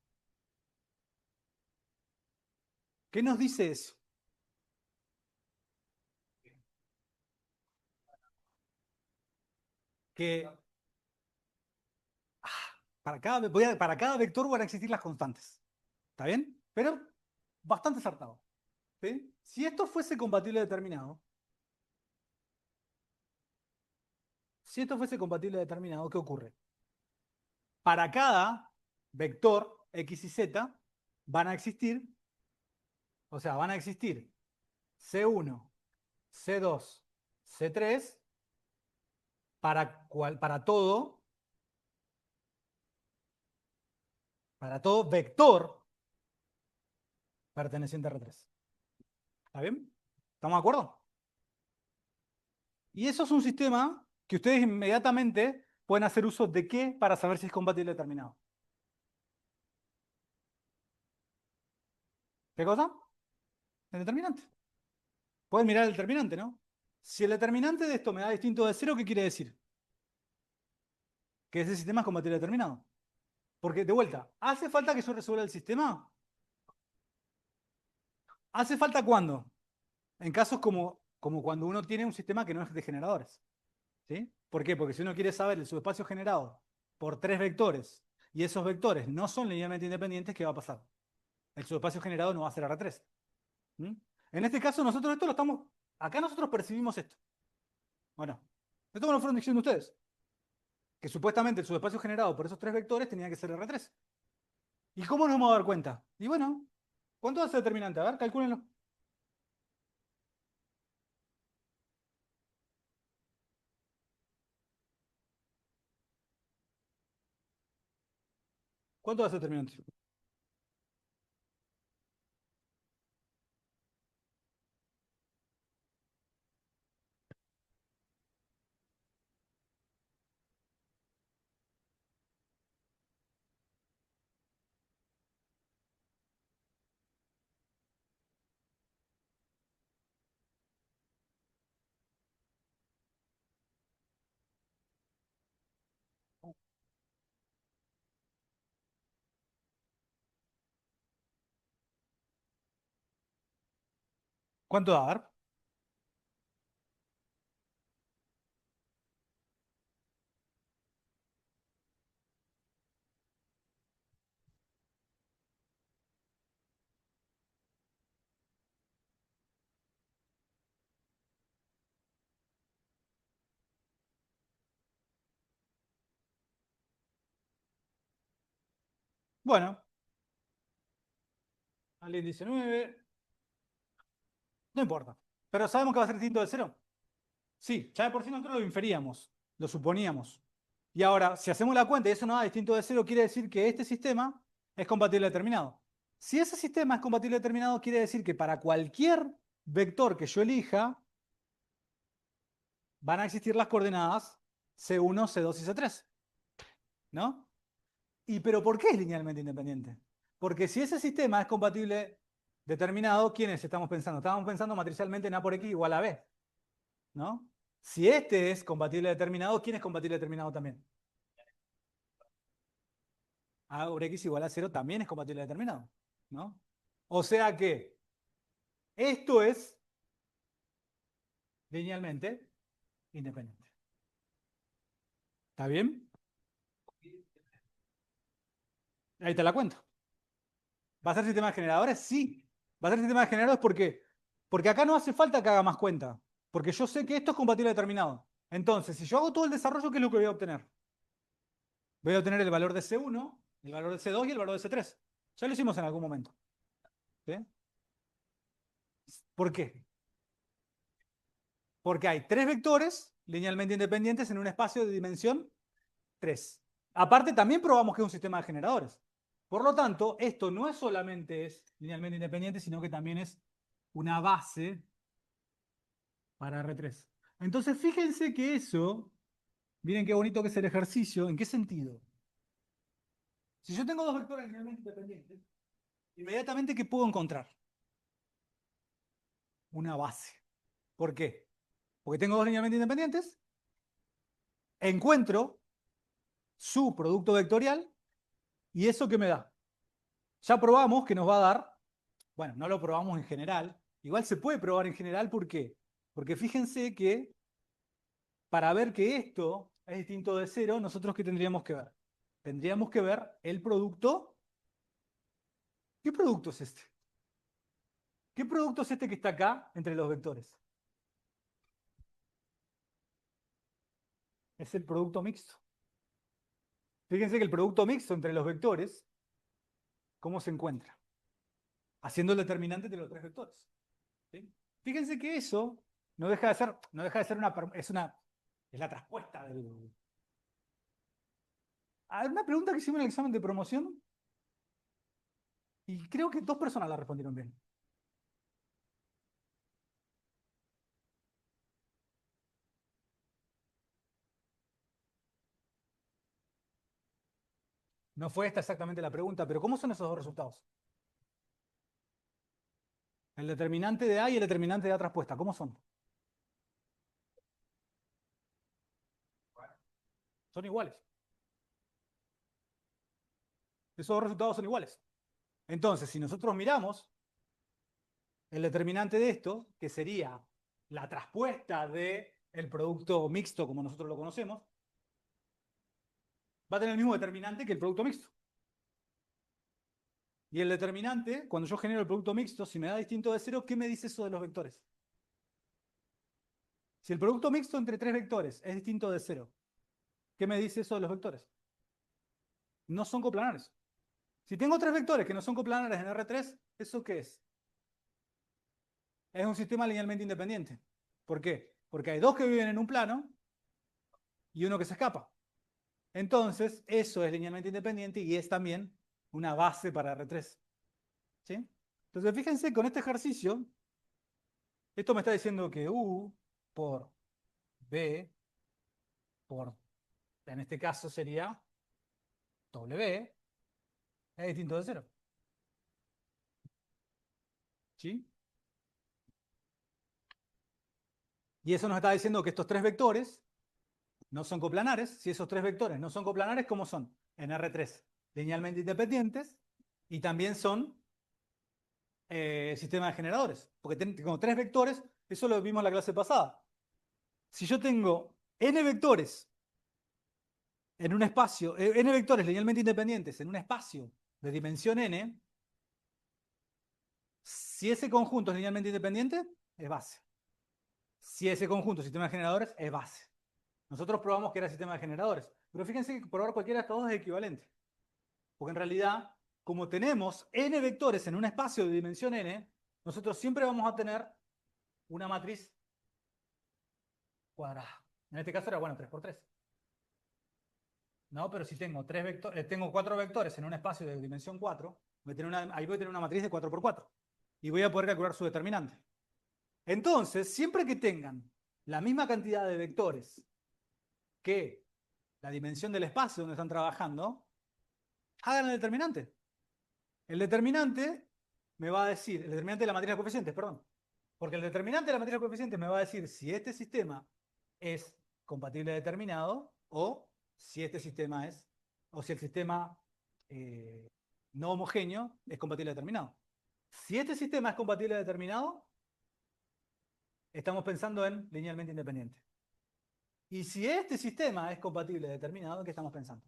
¿Qué nos dice eso? Que para cada vector van a existir las constantes. ¿Está bien? Pero bastante acertado. ¿Sí? Si esto fuese compatible determinado, ¿qué ocurre? Para cada vector x y z van a existir, o sea, van a existir C1, C2, C3 para todo vector perteneciente a R3. ¿Está bien? ¿Estamos de acuerdo? Y eso es un sistema que ustedes inmediatamente pueden hacer uso de ¿qué? Para saber si es compatible determinado. ¿Qué cosa? El determinante. Pueden mirar el determinante, ¿no? Si el determinante de esto me da distinto de cero, ¿qué quiere decir? Que ese sistema es compatible determinado. Porque, de vuelta, ¿hace falta que yo resuelva el sistema? ¿Hace falta cuándo? En casos como cuando uno tiene un sistema que no es de generadores. ¿Sí? ¿Por qué? Porque si uno quiere saber el subespacio generado por tres vectores y esos vectores no son linealmente independientes, ¿qué va a pasar? El subespacio generado no va a ser R3. ¿Mm? En este caso, nosotros esto lo estamos. Acá nosotros percibimos esto. Bueno, esto me lo fueron diciendo ustedes. Que supuestamente el subespacio generado por esos tres vectores tenía que ser R3. ¿Y cómo nos vamos a dar cuenta? Y bueno, ¿cuánto hace determinante? A ver, calcúlenlo. ¿Cuánto hace determinante? ¿Cuánto da? A ver. Bueno, alguien dice 9. No importa. Pero ¿sabemos que va a ser distinto de cero? Sí, ya de por sí nosotros lo inferíamos, lo suponíamos. Y ahora, si hacemos la cuenta y eso no da distinto de cero, quiere decir que este sistema es compatible determinado. Si ese sistema es compatible determinado, quiere decir que para cualquier vector que yo elija, van a existir las coordenadas C1, C2 y C3. ¿No? ¿Y pero por qué es linealmente independiente? Porque si ese sistema es compatible determinado, ¿quiénes estamos pensando? Estamos pensando matricialmente en A por X igual a B. ¿No? Si este es compatible determinado, ¿quién es compatible determinado también? A por X igual a 0 también es compatible determinado. ¿No? O sea que esto es linealmente independiente. ¿Está bien? Ahí te la cuento. ¿Va a ser sistema de generadores? Sí. Va a ser sistema de generadores porque acá no hace falta que haga más cuenta. Porque yo sé que esto es compatible determinado. Entonces, si yo hago todo el desarrollo, ¿qué es lo que voy a obtener? Voy a obtener el valor de C1, el valor de C2 y el valor de C3. Ya lo hicimos en algún momento. ¿Sí? ¿Por qué? Porque hay tres vectores linealmente independientes en un espacio de dimensión 3. Aparte, también probamos que es un sistema de generadores. Por lo tanto, esto no es solamente es linealmente independiente, sino que también es una base para R3. Entonces, fíjense que eso, miren qué bonito que es el ejercicio. ¿En qué sentido? Si yo tengo dos vectores linealmente independientes, inmediatamente, ¿qué puedo encontrar? Una base. ¿Por qué? Porque tengo dos linealmente independientes encuentro su producto vectorial y eso que me da. Ya probamos que nos va a dar, bueno, no lo probamos en general, igual se puede probar en general, ¿por qué? Porque fíjense que para ver que esto es distinto de cero, nosotros ¿qué tendríamos que ver? Tendríamos que ver el producto. ¿Qué producto es este? ¿Qué producto es este que está acá entre los vectores? Es el producto mixto. Fíjense que el producto mixto entre los vectores, ¿cómo se encuentra? Haciendo el determinante de los tres vectores. ¿Sí? Fíjense que eso no deja de ser es la traspuesta del... Una pregunta que hicimos en el examen de promoción y creo que 2 personas la respondieron bien. No fue esta exactamente la pregunta, pero ¿cómo son esos dos resultados? El determinante de A y el determinante de A traspuesta, ¿cómo son? Son iguales. Esos dos resultados son iguales. Entonces, si nosotros miramos el determinante de esto, que sería la traspuesta del producto mixto como nosotros lo conocemos, va a tener el mismo determinante que el producto mixto. Y el determinante, cuando yo genero el producto mixto, si me da distinto de cero, ¿qué me dice eso de los vectores? Si el producto mixto entre tres vectores es distinto de cero, ¿qué me dice eso de los vectores? No son coplanares. Si tengo tres vectores que no son coplanares en R3, ¿eso qué es? Es un sistema linealmente independiente. ¿Por qué? Porque hay dos que viven en un plano y uno que se escapa. Entonces, eso es linealmente independiente y es también una base para R3. ¿Sí? Entonces, fíjense, con este ejercicio, esto me está diciendo que U por B por, en este caso sería W, es distinto de cero. ¿Sí? Y eso nos está diciendo que estos tres vectores no son coplanares. Si esos tres vectores no son coplanares, ¿cómo son? En R3, linealmente independientes y también son sistemas de generadores. Porque tengo tres vectores, eso lo vimos en la clase pasada. Si yo tengo n vectores en un espacio, n vectores linealmente independientes en un espacio de dimensión n, si ese conjunto es linealmente independiente, es base. Si ese conjunto es sistema de generadores, es base. Nosotros probamos que era sistema de generadores, pero fíjense que probar cualquiera de estos dos es equivalente. Porque en realidad, como tenemos n vectores en un espacio de dimensión n, nosotros siempre vamos a tener una matriz cuadrada. En este caso era, bueno, 3×3. No, pero si tengo, tengo 4 vectores en un espacio de dimensión 4, ahí voy a tener una matriz de 4×4. Y voy a poder calcular su determinante. Entonces, siempre que tengan la misma cantidad de vectores que la dimensión del espacio donde están trabajando, hagan el determinante. El determinante me va a decir, el determinante de la matriz de coeficientes, perdón. Porque el determinante de la matriz de coeficientes me va a decir si este sistema es compatible determinado o si este sistema es, o si el sistema no homogéneo es compatible determinado. Si este sistema es compatible determinado, estamos pensando en linealmente independiente. Y si este sistema es compatible determinado, ¿qué estamos pensando?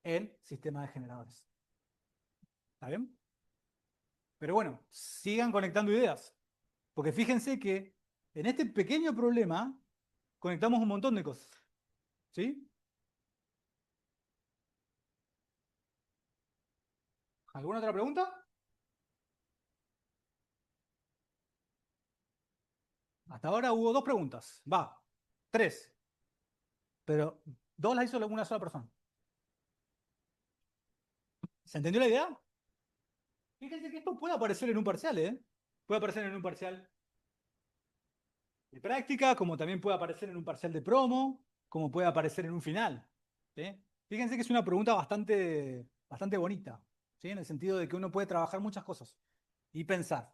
En sistema de generadores. ¿Está bien? Pero bueno, sigan conectando ideas. Porque fíjense que en este pequeño problema conectamos un montón de cosas. ¿Sí? ¿Alguna otra pregunta? Hasta ahora hubo 2 preguntas. Va, 3. Pero 2 las hizo una sola persona. ¿Se entendió la idea? Fíjense que esto puede aparecer en un parcial, ¿eh? Puede aparecer en un parcial de práctica, como también puede aparecer en un parcial de promo, como puede aparecer en un final. ¿Sí? Fíjense que es una pregunta bastante bonita, ¿sí? En el sentido de que uno puede trabajar muchas cosas y pensar.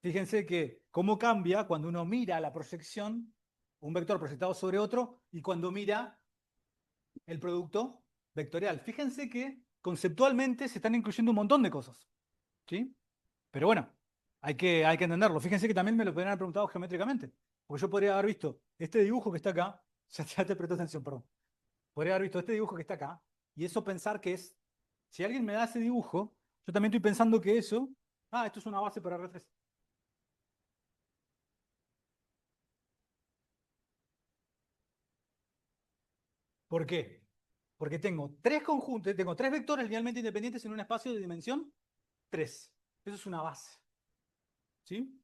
Fíjense que cómo cambia cuando uno mira la proyección, un vector proyectado sobre otro, y cuando mira el producto vectorial. Fíjense que conceptualmente se están incluyendo un montón de cosas, ¿sí? Pero bueno, hay que entenderlo. Fíjense que también me lo podrían haber preguntado geométricamente. Porque yo podría haber visto este dibujo que está acá, ya te prestó atención, perdón. Podría haber visto este dibujo que está acá, y eso pensar que es, si alguien me da ese dibujo, yo también estoy pensando que eso, esto es una base para R3. ¿Por qué? Porque tengo tres conjuntos, tengo tres vectores linealmente independientes en un espacio de dimensión 3. Eso es una base, ¿sí?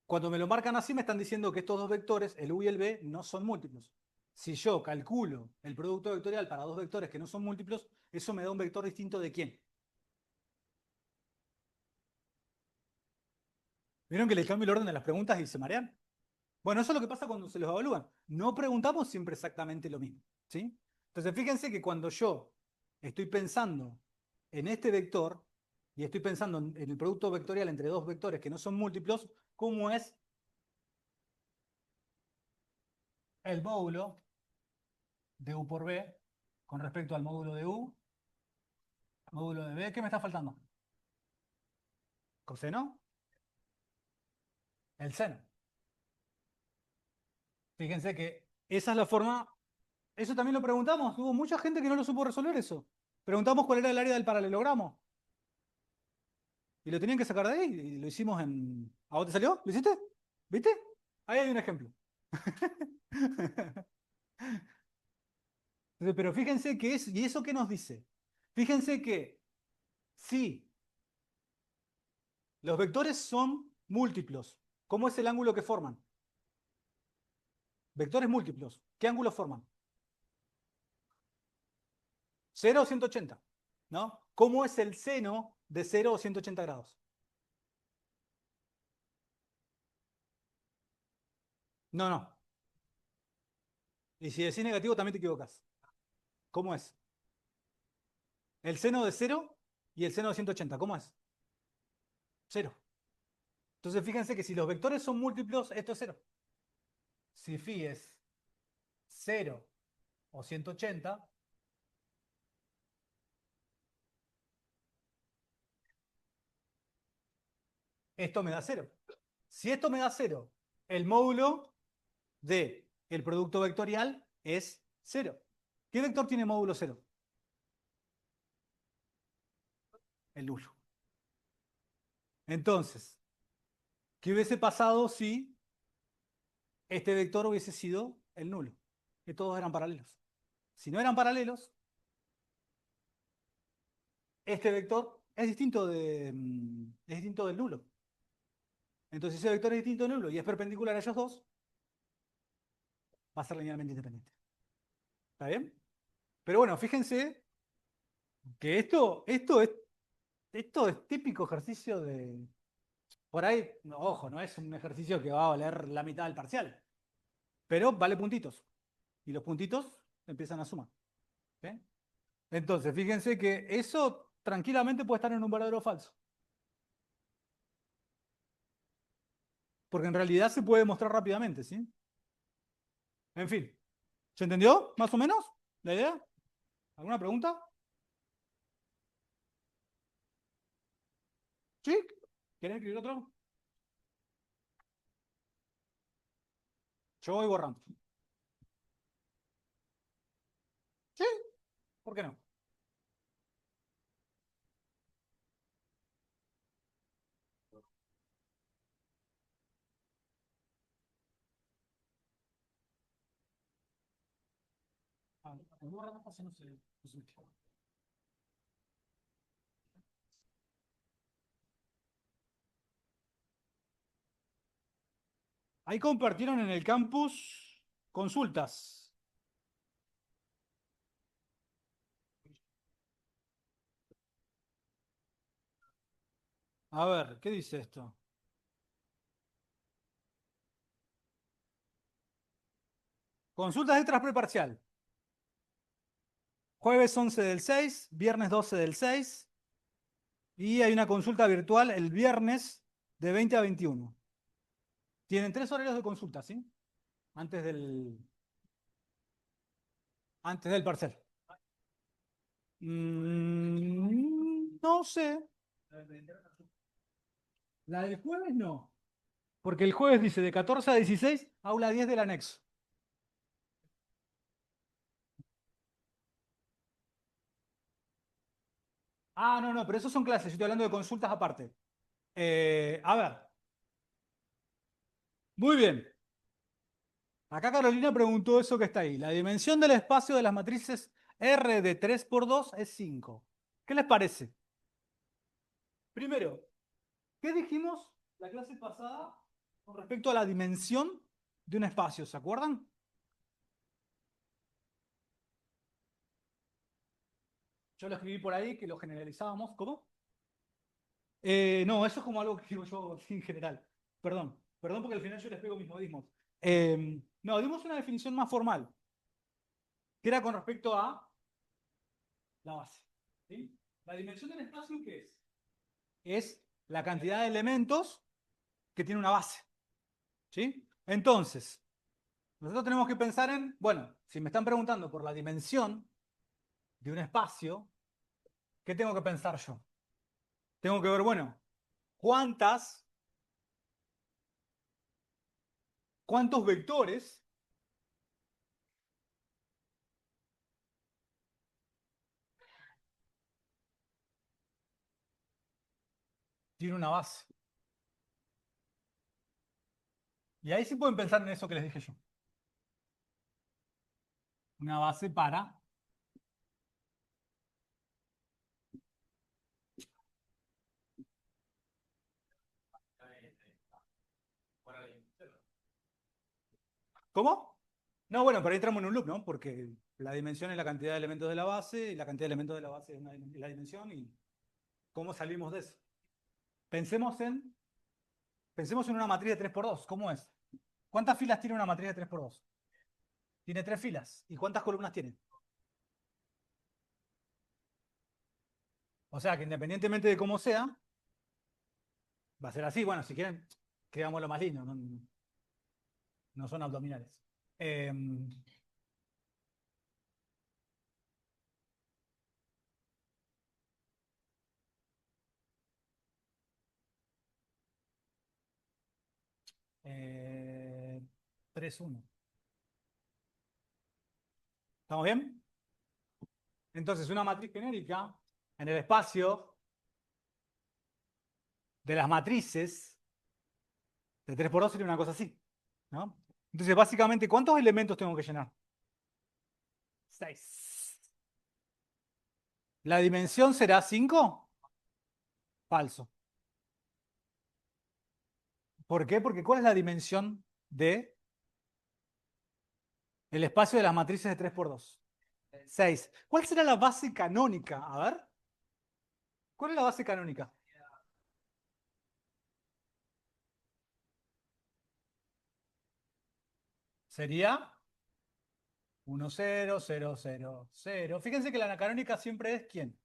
Cuando me lo marcan así, me están diciendo que estos dos vectores, el u y el b, no son múltiplos. Si yo calculo el producto vectorial para dos vectores que no son múltiplos, eso me da un vector distinto de quién. ¿Vieron que le cambio el orden de las preguntas y se marean? Bueno, eso es lo que pasa cuando se los evalúan. No preguntamos siempre exactamente lo mismo, ¿sí? Entonces, fíjense que cuando yo estoy pensando en este vector y estoy pensando en el producto vectorial entre dos vectores que no son múltiplos, ¿cómo es el módulo de u por b con respecto al módulo de u, módulo de b? ¿Qué me está faltando? ¿Coseno? El seno. Fíjense que esa es la forma. Eso también lo preguntamos. Hubo mucha gente que no lo supo resolver eso. Preguntamos cuál era el área del paralelogramo. Y lo tenían que sacar de ahí. Y lo hicimos en. ¿A vos te salió? ¿Lo hiciste? ¿Viste? Ahí hay un ejemplo. Entonces, pero fíjense que es. ¿Y eso qué nos dice? Fíjense que si los vectores son múltiplos, ¿cómo es el ángulo que forman? Vectores múltiplos. ¿Qué ángulo forman? 0 o 180. ¿No? ¿Cómo es el seno de 0 o 180 grados? No, no. Y si decís negativo también te equivocas. ¿Cómo es? El seno de 0 y el seno de 180. ¿Cómo es? 0. Entonces fíjense que si los vectores son múltiplos, esto es 0. Si phi es 0 o 180, esto me da 0. Si esto me da 0, el módulo de el producto vectorial es 0. ¿Qué vector tiene módulo 0? El nulo. Entonces, ¿qué hubiese pasado si este vector hubiese sido el nulo? Que todos eran paralelos. Si no eran paralelos, este vector es distinto del nulo. Entonces, si ese vector es distinto del nulo y es perpendicular a ellos dos, va a ser linealmente independiente. ¿Está bien? Pero bueno, fíjense que esto es típico ejercicio de. Por ahí, no, ojo, no es un ejercicio que va a valer la mitad del parcial, pero vale puntitos. Y los puntitos empiezan a sumar. ¿Sí? Entonces, fíjense que eso tranquilamente puede estar en un verdadero o falso. Porque en realidad se puede mostrar rápidamente, ¿sí? En fin, ¿se entendió más o menos la idea? ¿Alguna pregunta? ¿Sí? ¿Quieren escribir otro? Yo voy borrando. ¿Sí? ¿Por qué no? Voy borrando cosas, no se me queda. Ahí compartieron en el campus consultas. A ver, ¿qué dice esto? Consultas extras preparcial. Jueves 11 del 6, viernes 12 del 6. Y hay una consulta virtual el viernes de 20 a 21. Tienen 3 horarios de consulta, ¿sí? Antes del. Antes del parcial. No sé. La del jueves no. Porque el jueves dice de 14 a 16, aula 10 del anexo. Ah, no, no, pero esos son clases. Yo estoy hablando de consultas aparte. A ver. Muy bien. Acá Carolina preguntó eso que está ahí. La dimensión del espacio de las matrices R de 3 por 2 es 5. ¿Qué les parece? Primero, ¿qué dijimos la clase pasada con respecto a la dimensión de un espacio? ¿Se acuerdan? Yo lo escribí por ahí que lo generalizábamos. ¿Cómo? No, eso es como algo que digo yo en general. Perdón, perdón porque al final yo les pego mis modismos. No, dimos una definición más formal, que era con respecto a la base. ¿Sí? ¿La dimensión del espacio qué es? Es la cantidad de elementos que tiene una base. ¿Sí? Entonces, nosotros tenemos que pensar en, bueno, si me están preguntando por la dimensión de un espacio, ¿qué tengo que pensar yo? Tengo que ver, bueno, cuántos vectores tiene una base. Y ahí sí pueden pensar en eso que les dije yo. Una base para. ¿Cómo? No, bueno, pero ahí entramos en un loop, ¿no? Porque la dimensión es la cantidad de elementos de la base, y la cantidad de elementos de la base es la dimensión, y ¿cómo salimos de eso? Pensemos en, pensemos en una matriz de 3 por 2. ¿Cómo es? ¿Cuántas filas tiene una matriz de 3 por 2? Tiene 3 filas. ¿Y cuántas columnas tiene? O sea que independientemente de cómo sea, va a ser así. Bueno, si quieren, creámoslo más lindo. No, no son abdominales. Eh, 3, 1. ¿Estamos bien? Entonces, una matriz genérica en el espacio de las matrices de 3 por 2 sería una cosa así, ¿no? Entonces, básicamente, ¿cuántos elementos tengo que llenar? 6. ¿La dimensión será 5? Falso. ¿Por qué? Porque ¿cuál es la dimensión de el espacio de las matrices de 3 por 2? 6. ¿Cuál será la base canónica? A ver. ¿Cuál es la base canónica? Sería 1, 0, 0, 0, 0. Fíjense que la canónica siempre es ¿quién?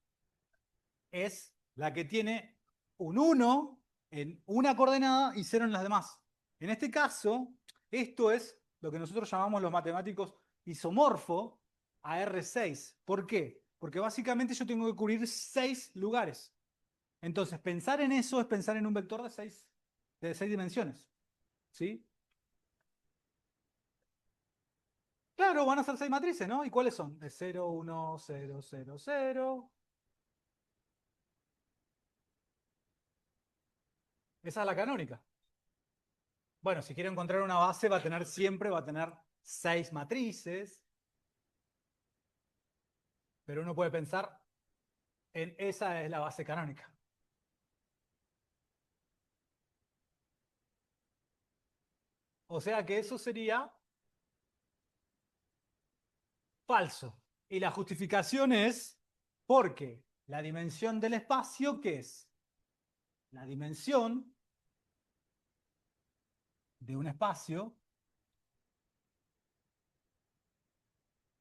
Es la que tiene un 1 en una coordenada y 0 en las demás. En este caso, esto es lo que nosotros llamamos los matemáticos isomorfo a R6. ¿Por qué? Porque básicamente yo tengo que cubrir 6 lugares. Entonces, pensar en eso es pensar en un vector de seis dimensiones. ¿Sí? Claro, van a ser 6 matrices, ¿no? ¿Y cuáles son? De 0, 1, 0, 0, 0. Esa es la canónica. Bueno, si quiero encontrar una base, siempre va a tener 6 matrices, pero uno puede pensar en esa es la base canónica. O sea que eso sería falso. Y la justificación es porque la dimensión del espacio, ¿qué es? La dimensión de un espacio,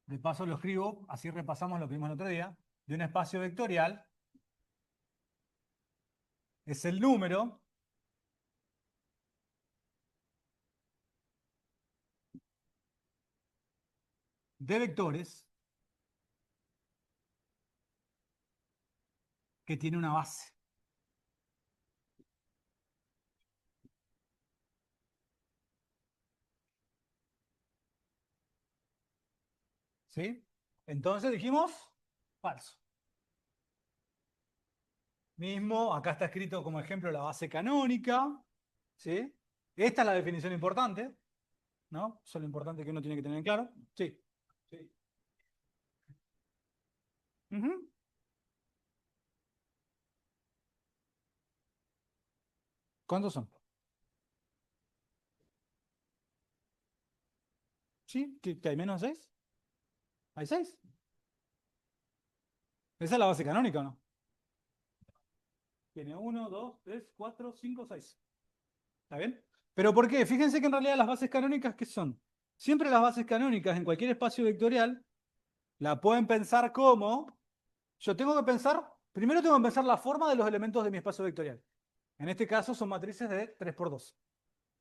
de paso lo escribo, así repasamos lo que vimos el otro día, de un espacio vectorial, es el número de vectores que tiene una base. ¿Sí? Entonces dijimos falso. Mismo, acá está escrito como ejemplo la base canónica. ¿Sí? Esta es la definición importante, ¿no? Eso es lo importante que uno tiene que tener en claro. Sí. Sí. Ujú. ¿Cuántos son? ¿Sí? ¿Que hay menos de 6? ¿Hay 6? ¿Esa es la base canónica o no? Tiene uno, 2, 3, 4, 5, 6. ¿Está bien? ¿Pero por qué? Fíjense que en realidad las bases canónicas, ¿qué son? Siempre las bases canónicas en cualquier espacio vectorial la pueden pensar como... Yo tengo que pensar... Primero tengo que pensar la forma de los elementos de mi espacio vectorial. En este caso son matrices de 3 por 2.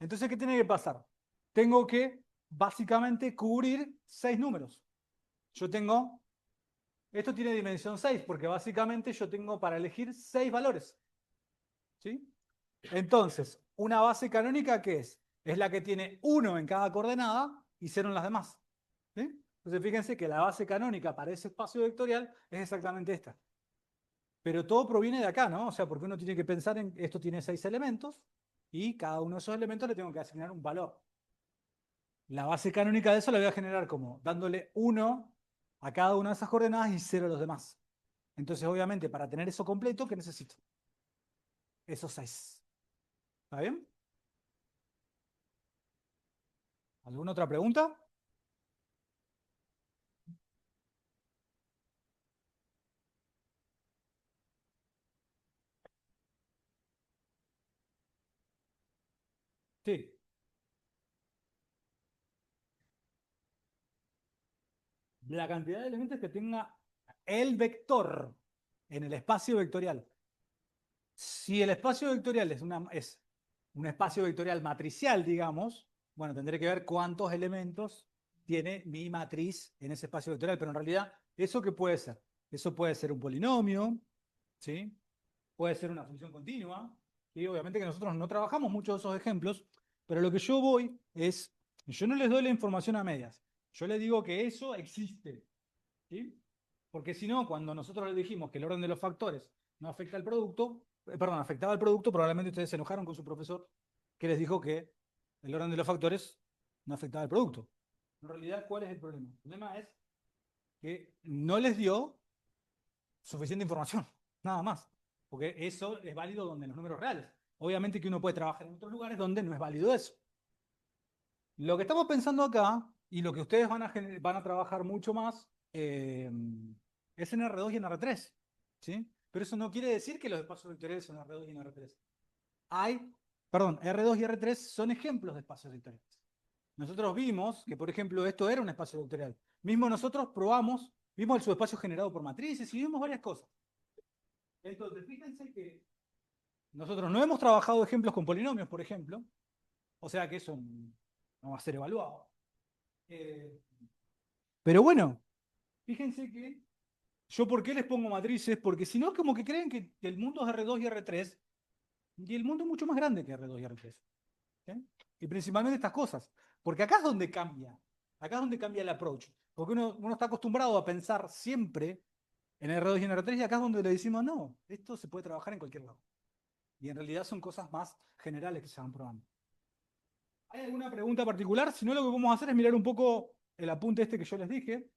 Entonces, ¿qué tiene que pasar? Tengo que básicamente cubrir 6 números. Yo tengo... Esto tiene dimensión 6 porque básicamente yo tengo para elegir 6 valores. ¿Sí? Entonces, una base canónica, ¿qué es? Es la que tiene 1 en cada coordenada y 0 en las demás. ¿Sí? Entonces, fíjense que la base canónica para ese espacio vectorial es exactamente esta. Pero todo proviene de acá, ¿no? O sea, porque uno tiene que pensar en esto tiene 6 elementos y cada uno de esos elementos le tengo que asignar un valor. La base canónica de eso la voy a generar como dándole 1 a cada una de esas coordenadas y 0 a los demás. Entonces, obviamente, para tener eso completo, ¿qué necesito? Esos 6. ¿Está bien? ¿Alguna otra pregunta? Sí. La cantidad de elementos que tenga el vector en el espacio vectorial. Si el espacio vectorial es un espacio vectorial matricial, digamos, bueno, tendré que ver cuántos elementos tiene mi matriz en ese espacio vectorial, pero en realidad, ¿eso qué puede ser? Eso puede ser un polinomio, ¿sí? Puede ser una función continua, y obviamente que nosotros no trabajamos mucho de esos ejemplos, pero lo que yo voy es, yo no les doy la información a medias, yo les digo que eso existe, ¿sí? Porque si no, cuando nosotros les dijimos que el orden de los factores no afecta al producto, perdón, afectaba al producto, probablemente ustedes se enojaron con su profesor que les dijo que el orden de los factores no afectaba al producto. En realidad, ¿cuál es el problema? El problema es que no les dio suficiente información, nada más. Porque eso es válido donde los números reales. Obviamente que uno puede trabajar en otros lugares donde no es válido eso. Lo que estamos pensando acá, y lo que ustedes van a trabajar mucho más, es en R2 y en R3. ¿Sí? Pero eso no quiere decir que los espacios vectoriales son R2 y en R3. Perdón, R2 y R3 son ejemplos de espacios vectoriales. Nosotros vimos que, por ejemplo, esto era un espacio vectorial. Mismo nosotros probamos, vimos el subespacio generado por matrices y vimos varias cosas. Entonces, fíjense que nosotros no hemos trabajado ejemplos con polinomios, por ejemplo, o sea que eso no va a ser evaluado. Eh, pero bueno, fíjense que yo por qué les pongo matrices, porque si no es como que creen que el mundo es R2 y R3, y el mundo es mucho más grande que R2 y R3. ¿Sí? Y principalmente estas cosas, porque acá es donde cambia el approach, porque uno está acostumbrado a pensar siempre en R2 y en R3, y acá es donde le decimos, no, esto se puede trabajar en cualquier lado. Y en realidad son cosas más generales que se van probando. ¿Hay alguna pregunta particular? Si no, lo que vamos a hacer es mirar un poco el apunte este que yo les dije.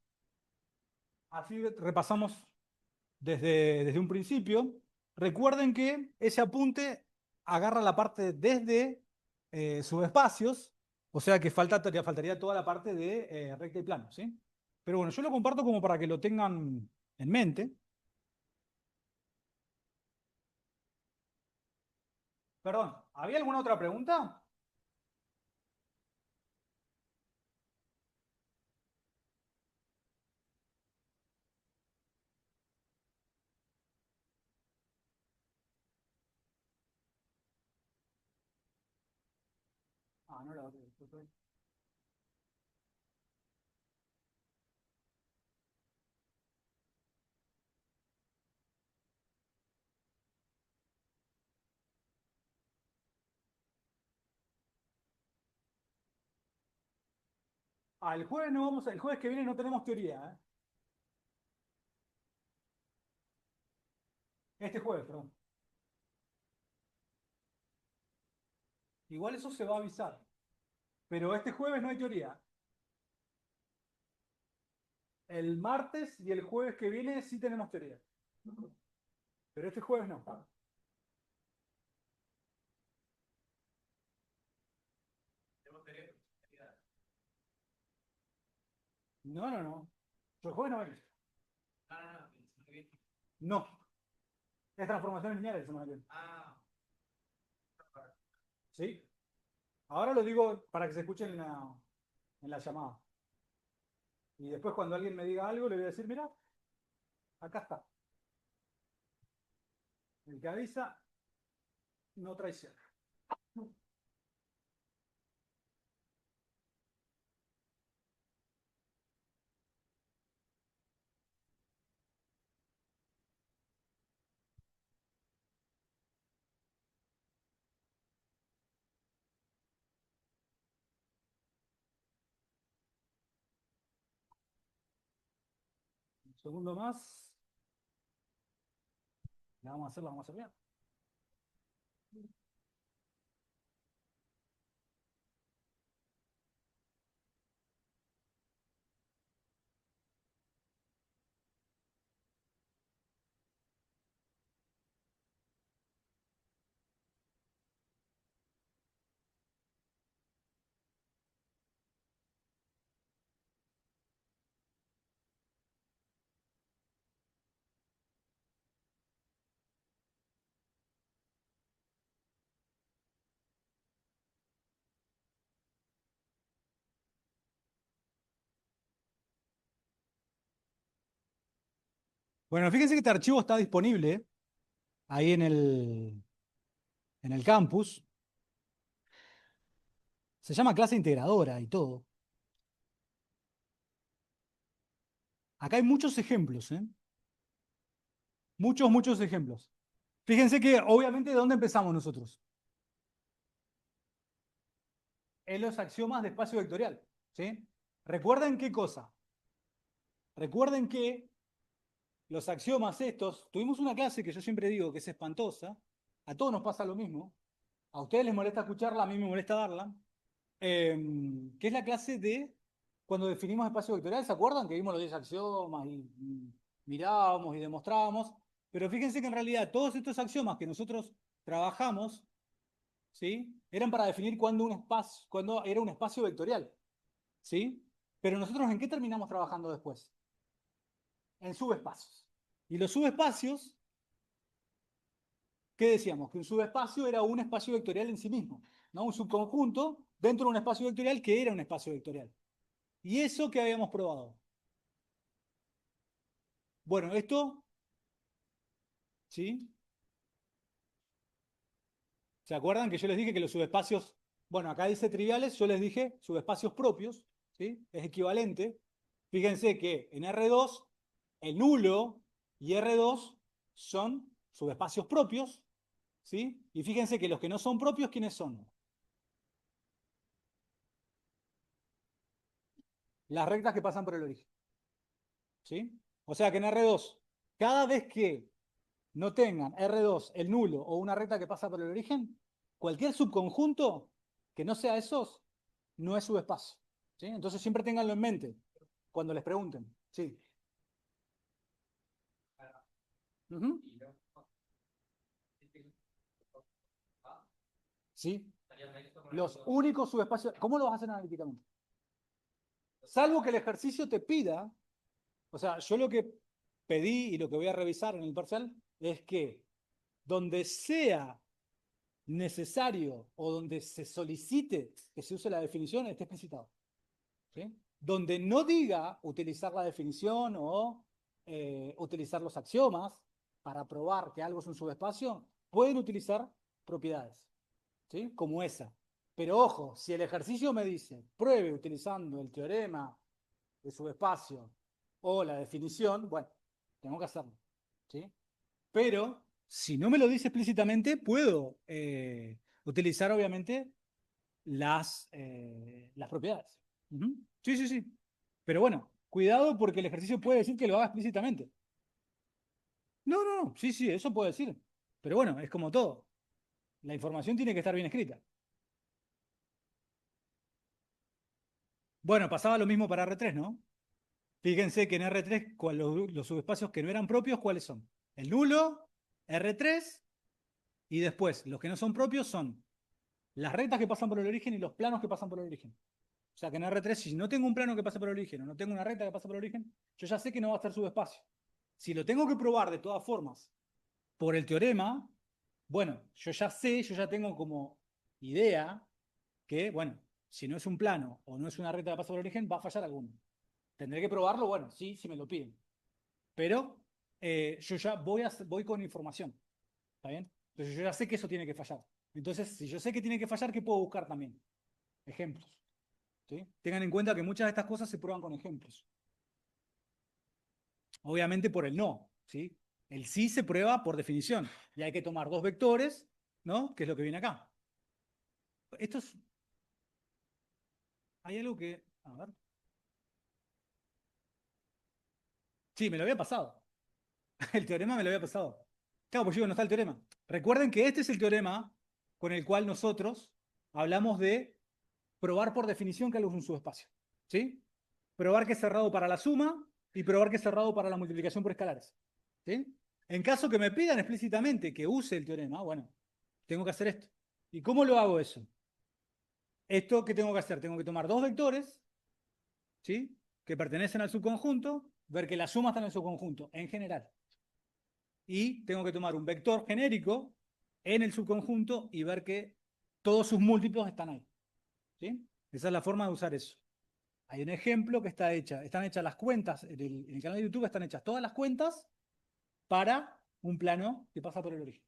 Así repasamos desde un principio. Recuerden que ese apunte agarra la parte desde subespacios, o sea que faltaría toda la parte de recta y plano, ¿sí? Pero bueno, yo lo comparto como para que lo tengan en mente. Perdón, ¿había alguna otra pregunta? Ah, no la veo. El jueves no vamos, el jueves que viene no tenemos teoría, ¿eh? Este jueves, perdón. Igual eso se va a avisar. Pero este jueves no hay teoría. El martes y el jueves que viene sí tenemos teoría. Pero este jueves no. Tenemos teoría. No, no, no. Yo el jueves no vengo. Ah, pensé que bien. No. Es transformaciones lineales, semana que viene. Ah, ¿Sí? Ahora lo digo para que se escuchen en la llamada. Y después cuando alguien me diga algo, le voy a decir, mira, acá está. El que avisa no traiciona. Un segundo más. La vamos a hacer bien. Bueno, fíjense que este archivo está disponible ahí en el campus. Se llama clase integradora y todo. Acá hay muchos ejemplos, ¿eh? Muchos, muchos ejemplos. Fíjense que, obviamente, ¿de dónde empezamos nosotros? En los axiomas de espacio vectorial, ¿sí? ¿Recuerden qué cosa? Recuerden que los axiomas estos, tuvimos una clase que yo siempre digo que es espantosa, a todos nos pasa lo mismo, a ustedes les molesta escucharla, a mí me molesta darla, que es la clase de cuando definimos espacio vectorial. ¿Se acuerdan que vimos los 10 axiomas y mirábamos y demostrábamos? Pero fíjense que en realidad todos estos axiomas que nosotros trabajamos, ¿sí? Eran para definir cuándo era un espacio vectorial, ¿sí? Pero nosotros ¿en qué terminamos trabajando después? En subespacios. Y los subespacios, ¿qué decíamos? Que un subespacio era un espacio vectorial en sí mismo, ¿no? Un subconjunto dentro de un espacio vectorial que era un espacio vectorial. ¿Y eso que habíamos probado? Bueno, esto, ¿sí? ¿Se acuerdan que yo les dije que los subespacios, bueno, acá dice triviales, yo les dije subespacios propios, ¿sí? Es equivalente. Fíjense que en R2, el nulo y R2 son subespacios propios, ¿sí? Y fíjense que los que no son propios, ¿quiénes son? Las rectas que pasan por el origen, ¿sí? O sea que en R2, cada vez que no tengan R2, el nulo o una recta que pasa por el origen, cualquier subconjunto que no sea esos, no es subespacio, ¿sí? Entonces siempre ténganlo en mente cuando les pregunten, ¿sí? Ujú. ¿Sí? Los únicos subespacios, ¿cómo lo vas a hacer analíticamente? Salvo que el ejercicio te pida, o sea, yo lo que pedí y lo que voy a revisar en el parcial es que donde sea necesario o donde se solicite que se use la definición esté explicitado, ¿sí? Donde no diga utilizar la definición o utilizar los axiomas para probar que algo es un subespacio, pueden utilizar propiedades, ¿sí? Como esa. Pero ojo, si el ejercicio me dice pruebe utilizando el teorema de subespacio o la definición, bueno, tengo que hacerlo, ¿sí? Pero si no me lo dice explícitamente, puedo utilizar obviamente las propiedades. Ujú. Sí, sí, sí. Pero bueno, cuidado porque el ejercicio puede decir que lo haga explícitamente. No, no, no. Sí, sí, eso puede decir. Pero bueno, es como todo. La información tiene que estar bien escrita. Bueno, pasaba lo mismo para R3, ¿no? Fíjense que en R3, los subespacios que no eran propios, ¿cuáles son? El nulo, R3, y después los que no son propios son las rectas que pasan por el origen y los planos que pasan por el origen. O sea que en R3, si no tengo un plano que pasa por el origen o no tengo una recta que pasa por el origen, yo ya sé que no va a estar subespacio. Si lo tengo que probar de todas formas por el teorema, bueno, yo ya sé, yo ya tengo como idea que, bueno, si no es un plano o no es una recta que pasa por el origen, va a fallar alguno. Tendré que probarlo, bueno, sí, si me lo piden. Pero yo ya voy con información. ¿Está bien? Entonces yo ya sé que eso tiene que fallar. Entonces, si yo sé que tiene que fallar, ¿qué puedo buscar también? Ejemplos. ¿Sí? Tengan en cuenta que muchas de estas cosas se prueban con ejemplos. Obviamente por el no. ¿Sí? El sí se prueba por definición. Y hay que tomar dos vectores, ¿no? Que es lo que viene acá. Esto es. Hay algo que. A ver. Sí, me lo había pasado. El teorema me lo había pasado. Claro, pues digo, no está el teorema. Recuerden que este es el teorema con el cual nosotros hablamos de probar por definición que algo es un subespacio. ¿Sí? Probar que es cerrado para la suma y probar que es cerrado para la multiplicación por escalares. ¿Sí? En caso que me pidan explícitamente que use el teorema, bueno, tengo que hacer esto. ¿Y cómo lo hago eso? Esto, ¿qué tengo que hacer? Tengo que tomar dos vectores, ¿sí? Que pertenecen al subconjunto, ver que la suma está en el subconjunto, en general. Y tengo que tomar un vector genérico en el subconjunto y ver que todos sus múltiplos están ahí. ¿Sí? Esa es la forma de usar eso. Hay un ejemplo que está hecha, están hechas las cuentas, en el canal de YouTube están hechas todas las cuentas para un plano que pasa por el origen.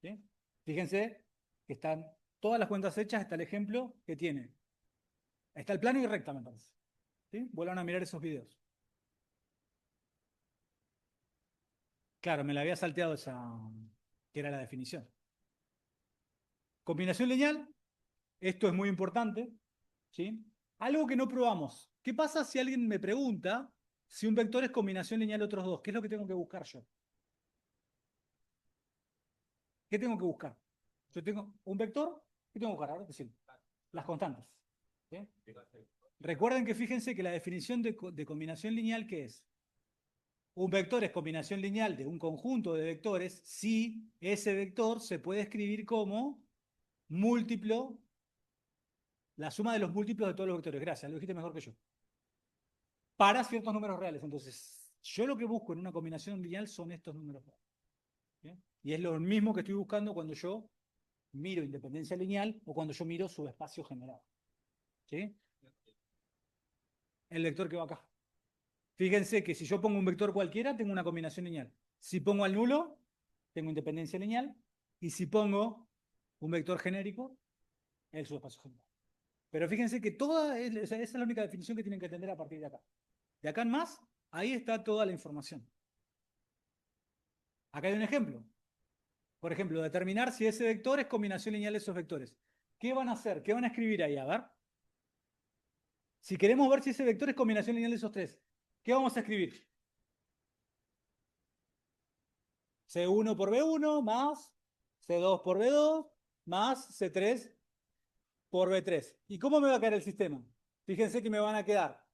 ¿Sí? Fíjense que están todas las cuentas hechas, está el ejemplo que tiene. Está el plano y recta, me parece. ¿Sí? Vuelvan a mirar esos videos. Claro, me la había salteado esa, que era la definición. Combinación lineal, esto es muy importante. ¿Sí? Algo que no probamos. ¿Qué pasa si alguien me pregunta si un vector es combinación lineal de otros dos? ¿Qué es lo que tengo que buscar yo? ¿Qué tengo que buscar? Yo tengo un vector, ¿qué tengo que buscar? Ahora decir, las constantes. ¿Sí? Recuerden que fíjense que la definición de combinación lineal, ¿qué es? Un vector es combinación lineal de un conjunto de vectores si ese vector se puede escribir como múltiplo, la suma de los múltiplos de todos los vectores. Gracias, lo dijiste mejor que yo. Para ciertos números reales. Entonces, yo lo que busco en una combinación lineal son estos números reales. ¿Sí? Y es lo mismo que estoy buscando cuando yo miro independencia lineal o cuando yo miro subespacio general. ¿Sí? El vector que va acá. Fíjense que si yo pongo un vector cualquiera, tengo una combinación lineal. Si pongo al nulo, tengo independencia lineal. Y si pongo un vector genérico, el subespacio general. Pero fíjense que esa es la única definición que tienen que entender a partir de acá. De acá en más, ahí está toda la información. Acá hay un ejemplo. Por ejemplo, determinar si ese vector es combinación lineal de esos vectores. ¿Qué van a hacer? ¿Qué van a escribir ahí? A ver. Si queremos ver si ese vector es combinación lineal de esos tres, ¿qué vamos a escribir? C1 por B1 más C2 por B2 más C3 por B3. ¿Y cómo me va a quedar el sistema? Fíjense que me van a quedar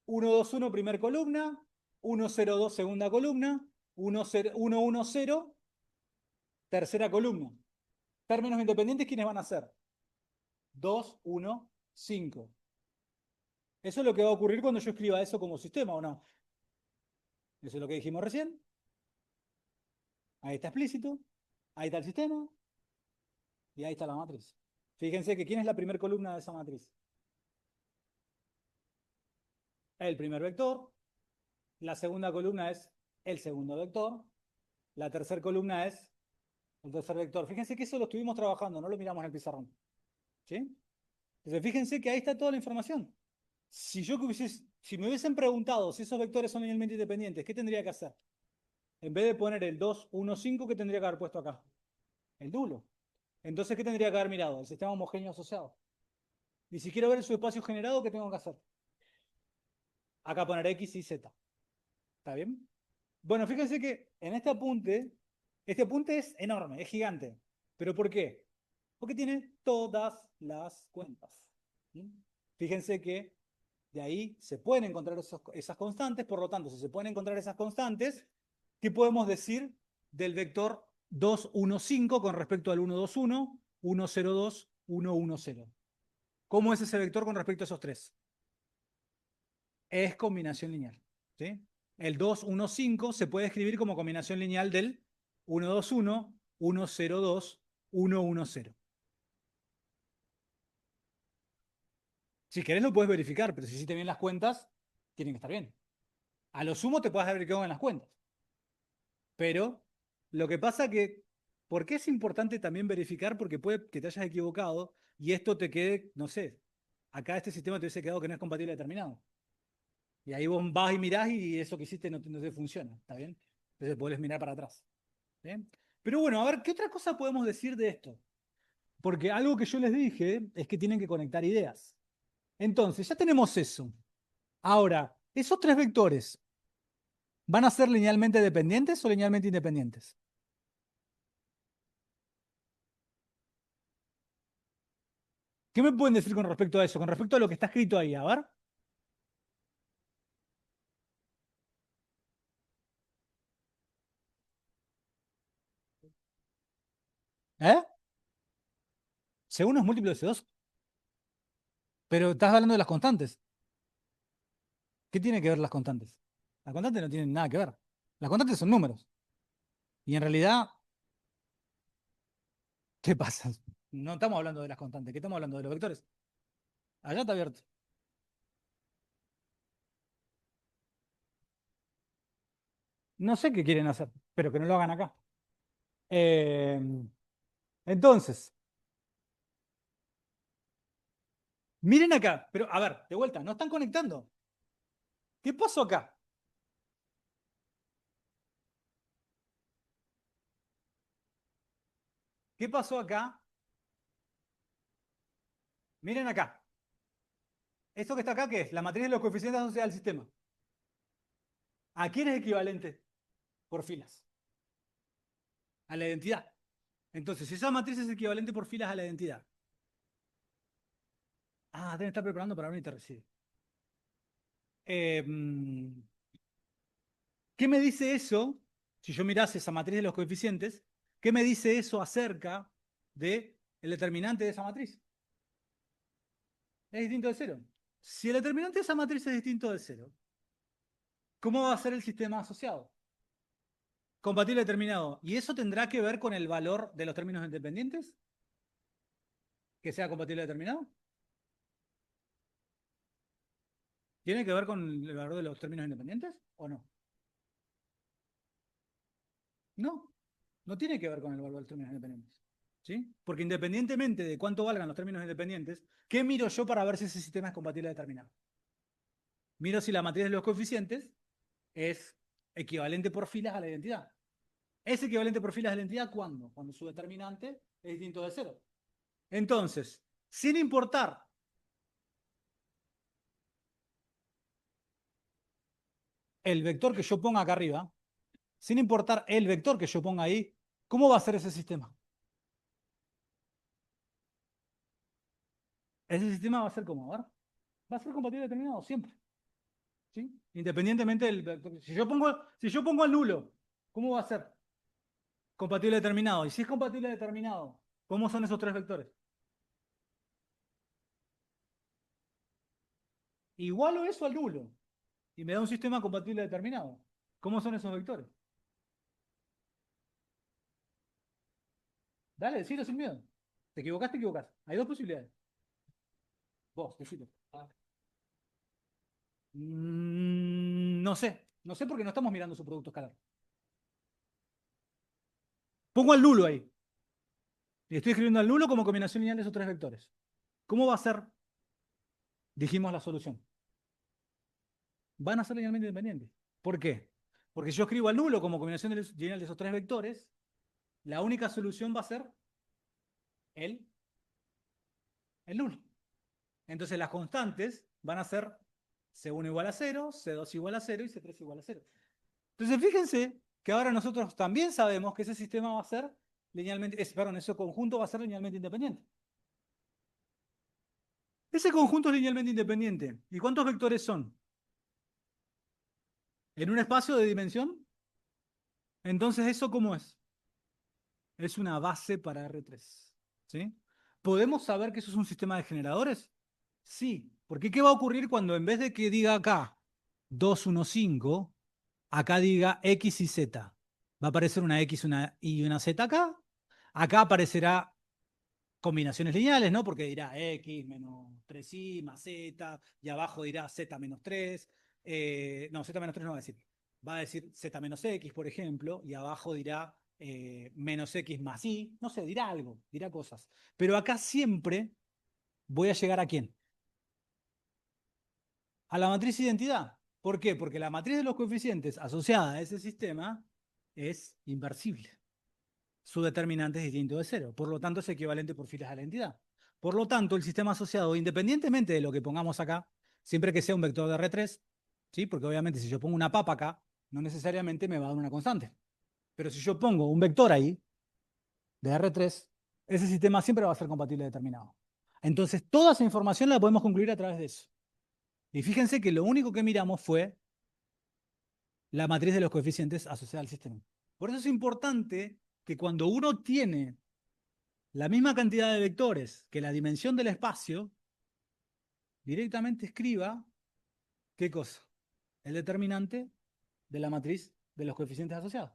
1, 2, 1 primer columna, 1, 0, 2 segunda columna, 1, 0, 1, 1, 0 tercera columna. Términos independientes, ¿quiénes van a ser? 2, 1, 5. Eso es lo que va a ocurrir cuando yo escriba eso como sistema, ¿o no? Eso es lo que dijimos recién. Ahí está explícito. Ahí está el sistema. Y ahí está la matriz. Fíjense que ¿quién es la primera columna de esa matriz? El primer vector. La segunda columna es el segundo vector. La tercera columna es el tercer vector. Fíjense que eso lo estuvimos trabajando, no lo miramos en el pizarrón. ¿Sí? Entonces fíjense que ahí está toda la información. Si me hubiesen preguntado si esos vectores son linealmente independientes, ¿qué tendría que hacer? En vez de poner el 2, 1, 5, ¿qué tendría que haber puesto acá? El nulo. Entonces, ¿qué tendría que haber mirado? El sistema homogéneo asociado. Y si quiero ver el subespacio generado, ¿qué tengo que hacer? Acá poner X y Z. ¿Está bien? Bueno, fíjense que en este apunte es enorme, es gigante. ¿Pero por qué? Porque tiene todas las cuentas. ¿Sí? Fíjense que de ahí se pueden encontrar esas constantes, por lo tanto, si se pueden encontrar esas constantes, ¿qué podemos decir del vector 2, 1, 5 con respecto al 1, 2, 1, 1, 0, 2, 1, 1, 0? ¿Cómo es ese vector con respecto a esos tres? Es combinación lineal. ¿Sí? El 2, 1, 5 se puede escribir como combinación lineal del 1, 2, 1, 1, 0, 2, 1, 1, 0. Si querés lo puedes verificar, pero si hiciste bien las cuentas, tienen que estar bien. A lo sumo te puedes haber quedado en las cuentas. Pero lo que pasa que, ¿por qué es importante también verificar? Porque puede que te hayas equivocado y esto te quede, no sé, acá este sistema te hubiese quedado que no es compatible determinado. Y ahí vos vas y mirás y eso que hiciste no te funciona, ¿está bien? Entonces podés mirar para atrás. ¿Bien? Pero bueno, a ver, ¿qué otra cosa podemos decir de esto? Porque algo que yo les dije es que tienen que conectar ideas. Entonces, ya tenemos eso. Ahora, esos tres vectores, ¿van a ser linealmente dependientes o linealmente independientes? ¿Qué me pueden decir con respecto a eso? Con respecto a lo que está escrito ahí, a ver. ¿Eh? C1 es múltiplo de C2. Pero estás hablando de las constantes. ¿Qué tiene que ver las constantes? Las constantes no tienen nada que ver. Las constantes son números. Y en realidad, ¿qué pasa? No estamos hablando de las constantes. ¿Qué estamos hablando? De los vectores. Allá está abierto. No sé qué quieren hacer, pero que no lo hagan acá. Eh, entonces, miren acá. Pero, a ver, de vuelta, no están conectando. ¿Qué pasó acá? ¿Qué pasó acá? Miren acá. ¿Esto que está acá qué es? La matriz de los coeficientes asociados al sistema. ¿A quién es equivalente? Por filas. A la identidad. Entonces, si esa matriz es equivalente por filas a la identidad. Ah, deben estar preparando para unir y recibe. ¿Qué me dice eso? Si yo mirase esa matriz de los coeficientes, ¿qué me dice eso acerca del determinante de esa matriz? Es distinto de cero. Si el determinante de esa matriz es distinto de cero, ¿cómo va a ser el sistema asociado? Compatible determinado. ¿Y eso tendrá que ver con el valor de los términos independientes? ¿Que sea compatible determinado? ¿Tiene que ver con el valor de los términos independientes o no? No, no tiene que ver con el valor de los términos independientes. ¿Sí? Porque independientemente de cuánto valgan los términos independientes, ¿qué miro yo para ver si ese sistema es compatible determinado? Miro si la matriz de los coeficientes es equivalente por filas a la identidad. ¿Es equivalente por filas a la identidad cuándo? Cuando su determinante es distinto de cero. Entonces, sin importar el vector que yo ponga acá arriba, sin importar el vector que yo ponga ahí, ¿cómo va a ser ese sistema? Ese sistema va a ser como, a ver, va a ser compatible determinado siempre. ¿Sí? Independientemente del vector. Si yo pongo el nulo, ¿cómo va a ser? Compatible determinado. Y si es compatible determinado, ¿cómo son esos tres vectores? Igualo eso al nulo. Y me da un sistema compatible determinado. ¿Cómo son esos vectores? Dale, decilo sin miedo. Te equivocás, te equivocás. Hay dos posibilidades. Vos, decilo. No sé. No sé porque no estamos mirando su producto escalar. Pongo el nulo ahí. Y estoy escribiendo al nulo como combinación lineal de esos tres vectores. ¿Cómo va a ser? Dijimos la solución. Van a ser linealmente independientes. ¿Por qué? Porque si yo escribo al nulo como combinación lineal de esos tres vectores, la única solución va a ser el, el nulo. Entonces las constantes van a ser C1 igual a 0, C2 igual a 0 y C3 igual a 0. Entonces fíjense que ahora nosotros también sabemos que ese sistema va a ser linealmente, perdón, ese conjunto va a ser linealmente independiente. Ese conjunto es linealmente independiente. ¿Y cuántos vectores son? ¿En un espacio de dimensión? Entonces, ¿eso cómo es? Es una base para R3. ¿Sí? ¿Podemos saber que eso es un sistema de generadores? Sí. Porque ¿qué va a ocurrir cuando en vez de que diga acá 2, 1, 5, acá diga X y Z? Va a aparecer una X y una Z acá. Acá aparecerá combinaciones lineales, ¿no? Porque dirá X menos 3Y más Z, y abajo dirá Z menos 3. No, Z menos 3 no va a decir. Va a decir Z menos X, por ejemplo, y abajo dirá menos X más Y. No sé, dirá algo, dirá cosas. Pero acá siempre voy a llegar ¿a quién? A la matriz identidad. ¿Por qué? Porque la matriz de los coeficientes asociada a ese sistema es inversible. Su determinante es distinto de cero. Por lo tanto, es equivalente por filas a la entidad. Por lo tanto, el sistema asociado, independientemente de lo que pongamos acá, siempre que sea un vector de R3, ¿sí? Porque obviamente si yo pongo una papa acá, no necesariamente me va a dar una constante. Pero si yo pongo un vector ahí, de R3, ese sistema siempre va a ser compatible determinado. Entonces, toda esa información la podemos concluir a través de eso. Y fíjense que lo único que miramos fue la matriz de los coeficientes asociada al sistema. Por eso es importante que cuando uno tiene la misma cantidad de vectores que la dimensión del espacio, directamente escriba, ¿qué cosa? El determinante de la matriz de los coeficientes asociados.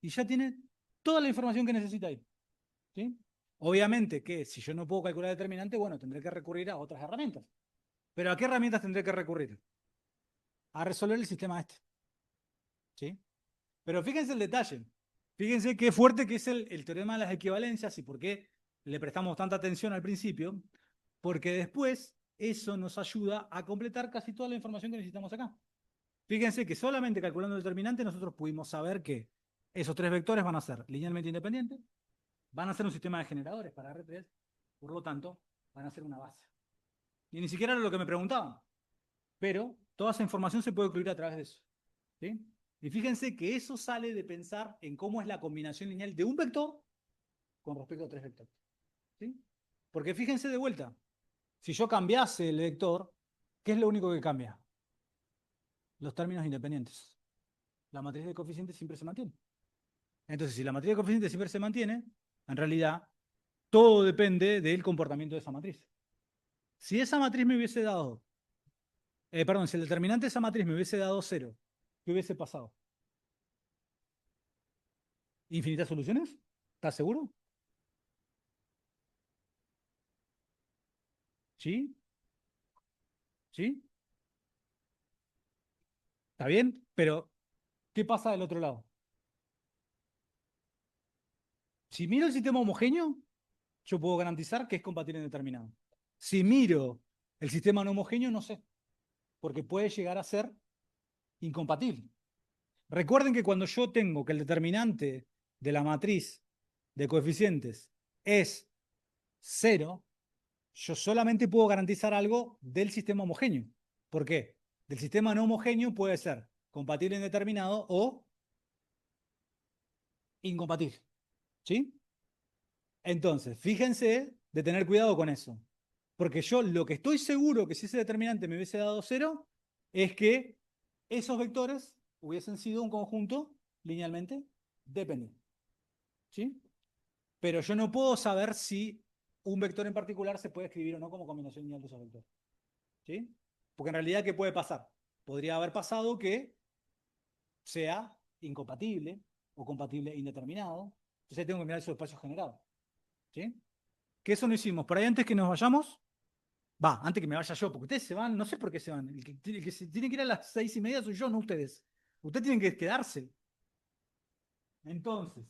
Y ya tiene toda la información que necesita ahí. ¿Sí? Obviamente que si yo no puedo calcular el determinante, bueno, tendré que recurrir a otras herramientas. ¿Pero a qué herramientas tendré que recurrir? A resolver el sistema este. ¿Sí? Pero fíjense el detalle. Fíjense qué fuerte que es el teorema de las equivalencias y por qué le prestamos tanta atención al principio. Porque después eso nos ayuda a completar casi toda la información que necesitamos acá. Fíjense que solamente calculando el determinante nosotros pudimos saber que esos tres vectores van a ser linealmente independientes, van a ser un sistema de generadores para R3, por lo tanto, van a ser una base. Y ni siquiera era lo que me preguntaban. Pero toda esa información se puede incluir a través de eso. ¿Sí? Y fíjense que eso sale de pensar en cómo es la combinación lineal de un vector con respecto a tres vectores. ¿Sí? Porque fíjense de vuelta, si yo cambiase el vector, ¿qué es lo único que cambia? Los términos independientes. La matriz de coeficientes siempre se mantiene. Entonces, si la matriz de coeficientes siempre se mantiene, en realidad, todo depende del comportamiento de esa matriz. Si esa matriz me hubiese dado, perdón, si el determinante de esa matriz me hubiese dado 0, ¿qué hubiese pasado? ¿Infinitas soluciones? ¿Estás seguro? ¿Sí? ¿Sí? ¿Está bien? Pero, ¿qué pasa del otro lado? Si miro el sistema homogéneo, yo puedo garantizar que es compatible en determinado. Si miro el sistema no homogéneo, no sé, porque puede llegar a ser incompatible. Recuerden que cuando yo tengo que el determinante de la matriz de coeficientes es 0, yo solamente puedo garantizar algo del sistema homogéneo. ¿Por qué? Del sistema no homogéneo puede ser compatible en determinado o incompatible. ¿Sí? Entonces, fíjense de tener cuidado con eso. Porque yo lo que estoy seguro que si ese determinante me hubiese dado 0 es que esos vectores hubiesen sido un conjunto linealmente dependiente. ¿Sí? Pero yo no puedo saber si un vector en particular se puede escribir o no como combinación lineal de esos vectores. ¿Sí? Porque en realidad, ¿qué puede pasar? Podría haber pasado que sea incompatible o compatible indeterminado. Entonces tengo que mirar esos espacios generados. ¿Sí? Que eso no hicimos. Por ahí antes que nos vayamos, antes que me vaya yo, porque ustedes se van, no sé por qué se van. El que se tiene que ir a las 6:30 soy yo, no ustedes. Ustedes tienen que quedarse. Entonces,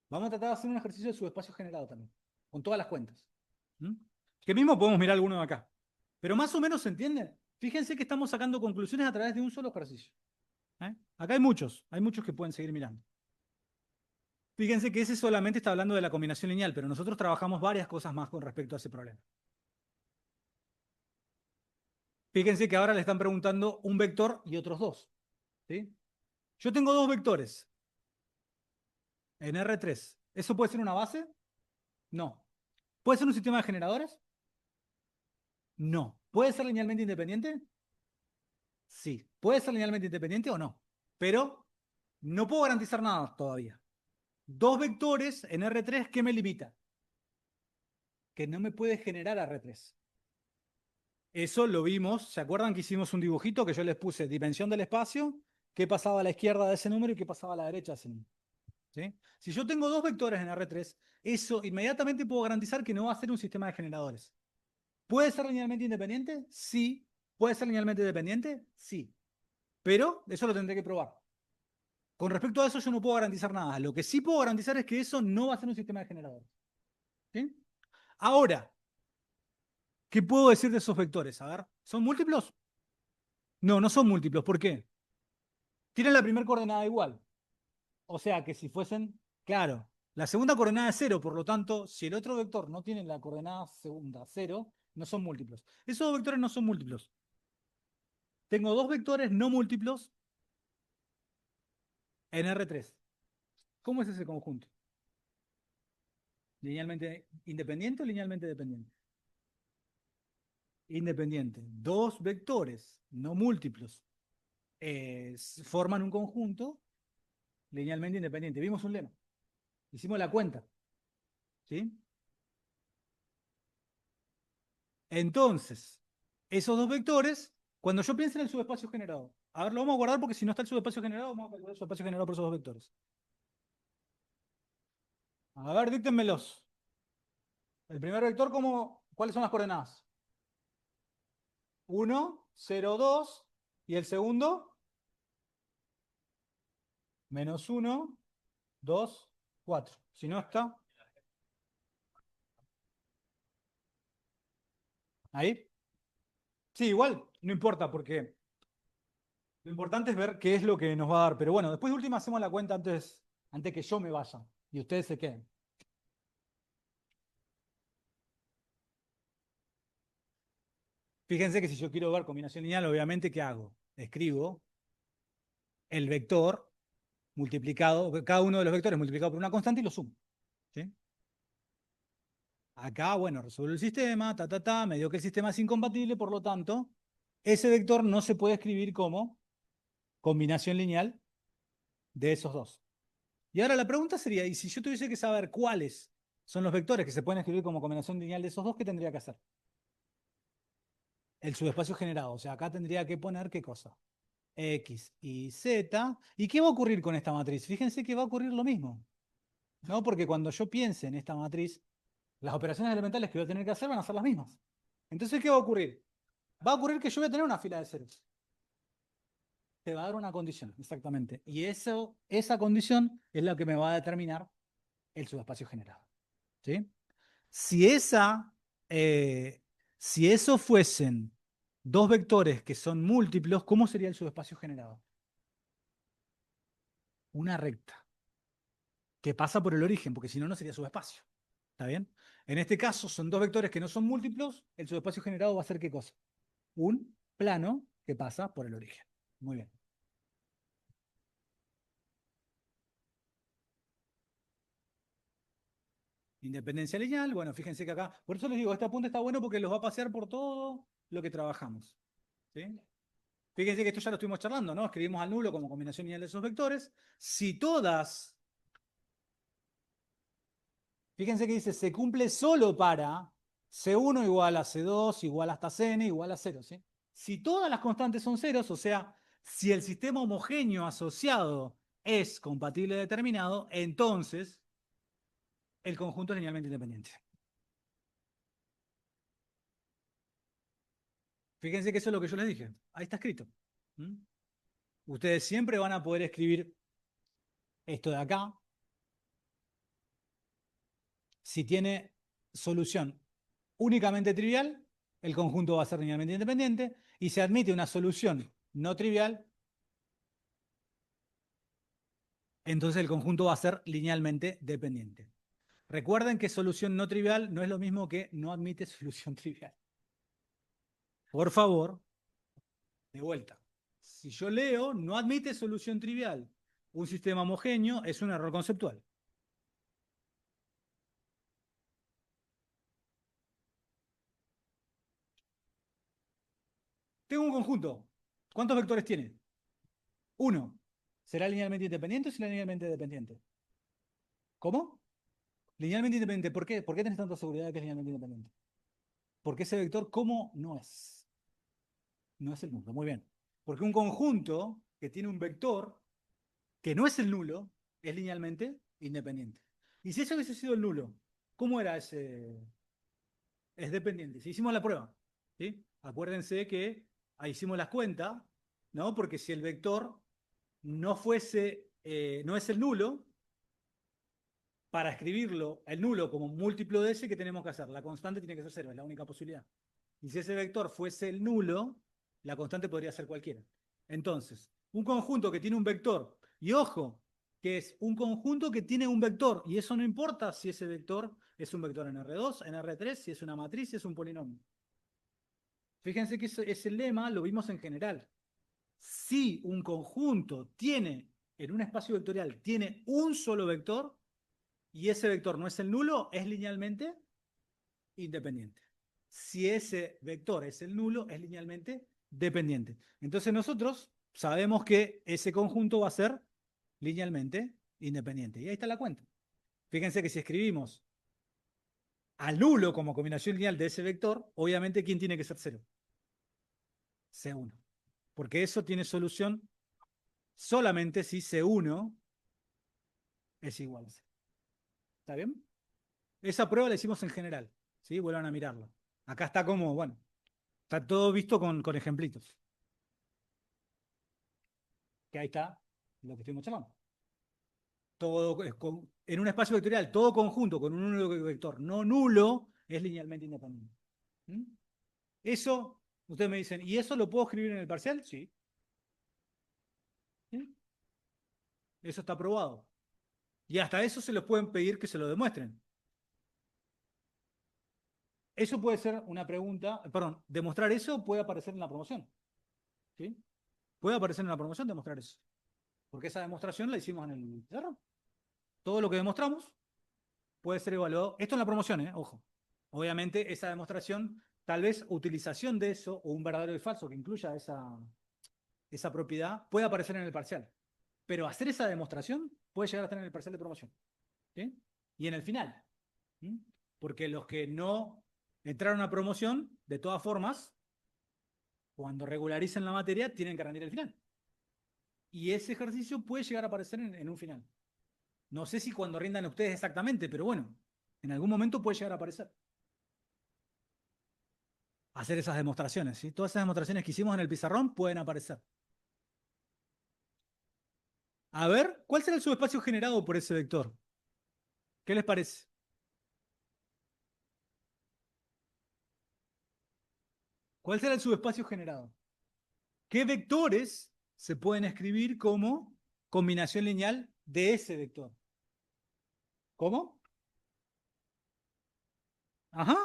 vamos a tratar de hacer un ejercicio de subespacio generado también, con todas las cuentas. ¿Mm? Que mismo podemos mirar alguno de acá. Pero más o menos se entiende. Fíjense que estamos sacando conclusiones a través de un solo ejercicio. Acá hay muchos que pueden seguir mirando. Fíjense que ese solamente está hablando de la combinación lineal, pero nosotros trabajamos varias cosas más con respecto a ese problema. Fíjense que ahora le están preguntando un vector y otros dos. ¿Sí? Yo tengo dos vectores en R3. ¿Eso puede ser una base? No. ¿Puede ser un sistema de generadores? No. ¿Puede ser linealmente independiente? Sí. ¿Puede ser linealmente independiente o no? Pero no puedo garantizar nada todavía. Dos vectores en R3, ¿qué me limita? Que no me puede generar R3. Eso lo vimos, ¿se acuerdan que hicimos un dibujito que yo les puse dimensión del espacio? ¿Qué pasaba a la izquierda de ese número y qué pasaba a la derecha de ese número? ¿Sí? Si yo tengo dos vectores en R3, eso inmediatamente puedo garantizar que no va a ser un sistema de generadores. ¿Puede ser linealmente independiente? Sí. ¿Puede ser linealmente dependiente? Sí. Pero eso lo tendré que probar. Con respecto a eso yo no puedo garantizar nada. Lo que sí puedo garantizar es que eso no va a ser un sistema de generadores. ¿Sí? Ahora, ¿qué puedo decir de esos vectores? A ver, ¿son múltiplos? No, no son múltiplos. ¿Por qué? Tienen la primera coordenada igual. O sea que si fuesen, claro, la segunda coordenada es cero, por lo tanto, si el otro vector no tiene la coordenada segunda cero, no son múltiplos. Esos dos vectores no son múltiplos. Tengo dos vectores no múltiplos en R3. ¿Cómo es ese conjunto? ¿Linealmente independiente o linealmente dependiente? Independiente. Dos vectores no múltiplos forman un conjunto linealmente independiente. Vimos un lema. Hicimos la cuenta. ¿Sí? Entonces, esos dos vectores, cuando yo piense en el subespacio generado, a ver, lo vamos a guardar porque si no está el subespacio generado, vamos a calcular el subespacio generado por esos dos vectores. A ver, díctenmelos. El primer vector, ¿cuáles son las coordenadas? 1, 0, 2. Y el segundo, -1, 2, 4. Si no está, ahí. Sí, igual, no importa porque lo importante es ver qué es lo que nos va a dar. Pero bueno, después de última hacemos la cuenta antes que yo me vaya y ustedes se queden. Fíjense que si yo quiero ver combinación lineal, obviamente, ¿qué hago? Escribo el vector multiplicado, cada uno de los vectores multiplicado por una constante y lo sumo. ¿Sí? Acá, bueno, resuelvo el sistema, me dio que el sistema es incompatible, por lo tanto, ese vector no se puede escribir como combinación lineal de esos dos. Y ahora la pregunta sería, ¿y si yo tuviese que saber cuáles son los vectores que se pueden escribir como combinación lineal de esos dos, qué tendría que hacer? El subespacio generado. O sea, acá tendría que poner ¿qué cosa? X y Z. ¿Y qué va a ocurrir con esta matriz? Fíjense que va a ocurrir lo mismo, ¿no? Porque cuando yo piense en esta matriz, las operaciones elementales que voy a tener que hacer van a ser las mismas. Entonces, ¿qué va a ocurrir? Va a ocurrir que yo voy a tener una fila de ceros. Te va a dar una condición, exactamente. Y esa condición es la que me va a determinar el subespacio generado. ¿Sí? Si eh, si esos fuesen dos vectores que son múltiplos, ¿cómo sería el subespacio generado? Una recta que pasa por el origen, porque si no, no sería subespacio. ¿Está bien? En este caso son dos vectores que no son múltiplos, el subespacio generado va a ser ¿qué cosa? Un plano que pasa por el origen. Muy bien. Independencia lineal, bueno, fíjense que acá, por eso les digo, este apunte está bueno porque los va a pasear por todo lo que trabajamos. ¿Sí? Fíjense que esto ya lo estuvimos charlando, ¿no? Escribimos al nulo como combinación lineal de esos vectores. Si todas, fíjense que dice, se cumple solo para C1 igual a C2 igual hasta Cn igual a 0, ¿sí? Si todas las constantes son ceros, o sea, si el sistema homogéneo asociado es compatible determinado, entonces el conjunto es linealmente independiente. Fíjense que eso es lo que yo les dije. Ahí está escrito. ¿Mm? Ustedes siempre van a poder escribir esto de acá. Si tiene solución únicamente trivial, el conjunto va a ser linealmente independiente. Y si admite una solución no trivial, entonces el conjunto va a ser linealmente dependiente. Recuerden que solución no trivial no es lo mismo que no admite solución trivial. Por favor, De vuelta. Si yo leo, no admite solución trivial. Un sistema homogéneo es un error conceptual. Tengo un conjunto. ¿Cuántos vectores tiene? Uno. ¿Será linealmente independiente o será linealmente dependiente? ¿Cómo? Linealmente independiente. ¿Por qué? ¿Por qué tenés tanta seguridad de que es linealmente independiente? Porque ese vector, ¿cómo no es? No es el nulo. Muy bien. Porque un conjunto que tiene un vector que no es el nulo es linealmente independiente. Y si ese hubiese sido el nulo, ¿cómo era ese? Es dependiente. Si hicimos la prueba, ¿sí? Acuérdense que ahí hicimos las cuentas, ¿no? Porque si el vector no fuese, no es el nulo, para escribirlo, el nulo como múltiplo de ese, ¿qué tenemos que hacer? La constante tiene que ser cero, es la única posibilidad. Y si ese vector fuese el nulo, la constante podría ser cualquiera. Entonces, un conjunto que tiene un vector, y ojo, que es un conjunto que tiene un vector, y eso no importa si ese vector es un vector en R2, en R3, si es una matriz, si es un polinomio. Fíjense que ese lema lo vimos en general. Si un conjunto tiene, en un espacio vectorial, tiene un solo vector, y ese vector no es el nulo, es linealmente independiente. Si ese vector es el nulo, es linealmente dependiente. Entonces nosotros sabemos que ese conjunto va a ser linealmente independiente. Y ahí está la cuenta. Fíjense que si escribimos al nulo como combinación lineal de ese vector, obviamente ¿quién tiene que ser cero? C1. Porque eso tiene solución solamente si C1 es igual a 0. ¿Está bien? Esa prueba la hicimos en general. ¿Sí? Vuelvan a mirarla. Acá está como, bueno, está todo visto con ejemplitos. Que ahí está lo que estuvimos charlando. Todo, en un espacio vectorial, todo conjunto con un único vector no nulo es linealmente independiente. ¿Mm? Eso, ustedes me dicen, ¿y eso lo puedo escribir en el parcial? Sí. ¿Sí? Eso está probado. Y hasta eso se les pueden pedir que se lo demuestren. Eso puede ser una pregunta, perdón, demostrar eso puede aparecer en la promoción. ¿Sí? Puede aparecer en la promoción demostrar eso. Porque esa demostración la hicimos en el cerro. Todo lo que demostramos puede ser evaluado. Esto en la promoción, ojo. Obviamente, esa demostración, tal vez utilización de eso o un verdadero y falso que incluya esa propiedad, puede aparecer en el parcial. Pero hacer esa demostración puede llegar a estar en el parcial de promoción. ¿Sí? Y en el final. ¿Sí? Porque los que no entraron a promoción, de todas formas, cuando regularicen la materia, tienen que rendir el final. Y ese ejercicio puede llegar a aparecer en un final. No sé si cuando rindan ustedes exactamente, pero bueno, en algún momento puede llegar a aparecer. Hacer esas demostraciones, ¿sí? Todas esas demostraciones que hicimos en el pizarrón pueden aparecer. A ver, ¿cuál será el subespacio generado por ese vector? ¿Qué les parece? ¿Cuál será el subespacio generado? ¿Qué vectores se pueden escribir como combinación lineal de ese vector? ¿Cómo? Ajá,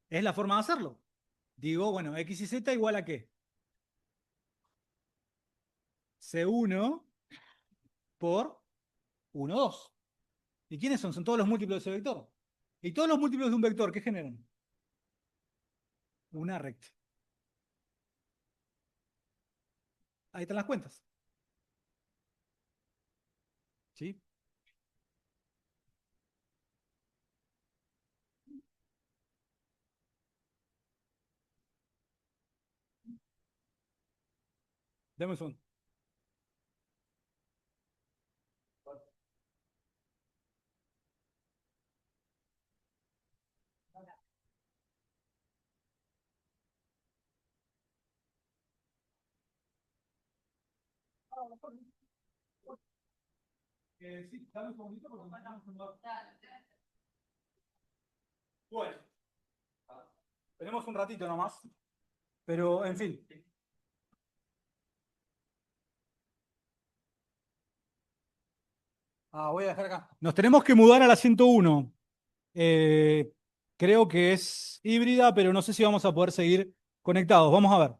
es la forma de hacerlo. Digo, bueno, x y z igual a qué? C1 por 1, 2. ¿Y quiénes son? Son todos los múltiplos de ese vector. ¿Y todos los múltiplos de un vector qué generan? Una recta. Ahí están las cuentas. ¿Sí? Dame un segundo. Sí, dame un segundito porque bueno, tenemos un ratito nomás, pero en fin. Voy a dejar acá. Nos tenemos que mudar a la 101. Eh, Creo que es híbrida, pero no sé si vamos a poder seguir conectados. Vamos a ver.